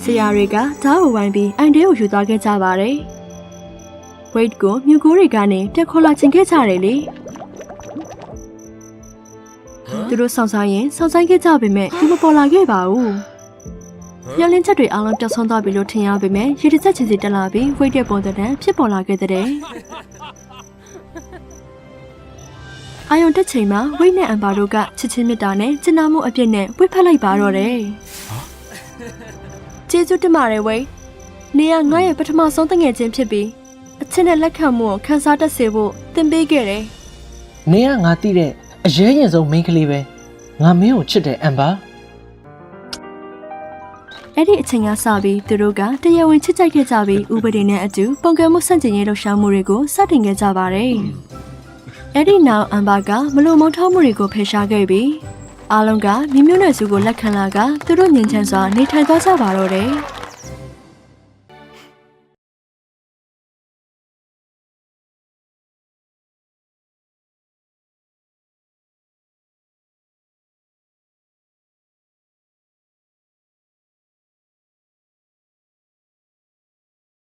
ဆရာတွေကဓာတ်ကိုဝိုင်းပြီးအိုင်တဲကိုယူသွားခဲ့ကြပါတယ်ဝိတ်ကိုမြူကိုတွေကနေပြက်ခေါ်လာခြင်းခဲ့ကြတယ်လေသူတို့ဆောင်ဆိုင်ရင်ဆောင်ဆိုင်ခဲ့ကြပေမဲ့သူမပေါ်လာခဲ့ပါဘူးညလင်းချက်တွေအားလုံးပျောက်ဆုံးသွားပြီလို့ထင်ရပေမဲ့ရေတစ်ချက်ချင်းစီတက်လာပြီးဝိတ်တဲ့ပုံသဏ္ဍာန်ဖြစ်ပေါ်လာခဲ့တဲ့အာယုံတက်ချိန်မှာဝိတ်နဲ့အမ်ဘာတို့ကချစ်ချင်းမြတ်တာနဲ့ကျင်နာမှုအပြည့်နဲ့ဝိတ်ဖက်လိုက်ပါတော့တယ်ကျေးဇူးတင်ပါတယ်ဝိတ်နေရငါရဲ့ပထမဆုံးတငယ်ချင်းဖြစ်ပြီးအချင်းနဲ့လက်ခံမှုကိုခန်းစားတတ်စေဖို့သင်ပေးခဲ့တယ် နေကငါသိတဲ့အရေးရင်ဆုံးမိန်းကလေးပဲငါမင်းကိုချစ်တယ်အမ်ဘာ အဲ့ဒီအချိန်ကစပြီးသူတို့ကတရားဝင်ချစ်ကြိုက်ခဲ့ကြပြီးဥပဒေနဲ့အတူပုံကံမှုဆန့်ကျင်ရေးလှုပ်ရှားမှုတွေကိုစတင်ခဲ့ကြပါတယ်အဲ့ဒီနောက်အမ်ဘာကမလိုမုန်းထောက်မှုတွေကိုဖယ်ရှားခဲ့ပြီးအားလုံးကမိမျိုးနွယ်စုကိုလက်ခံလာကသူတို့ငြိမ်းချမ်းစွာနေထိုင်သွားကြပါတော့တယ်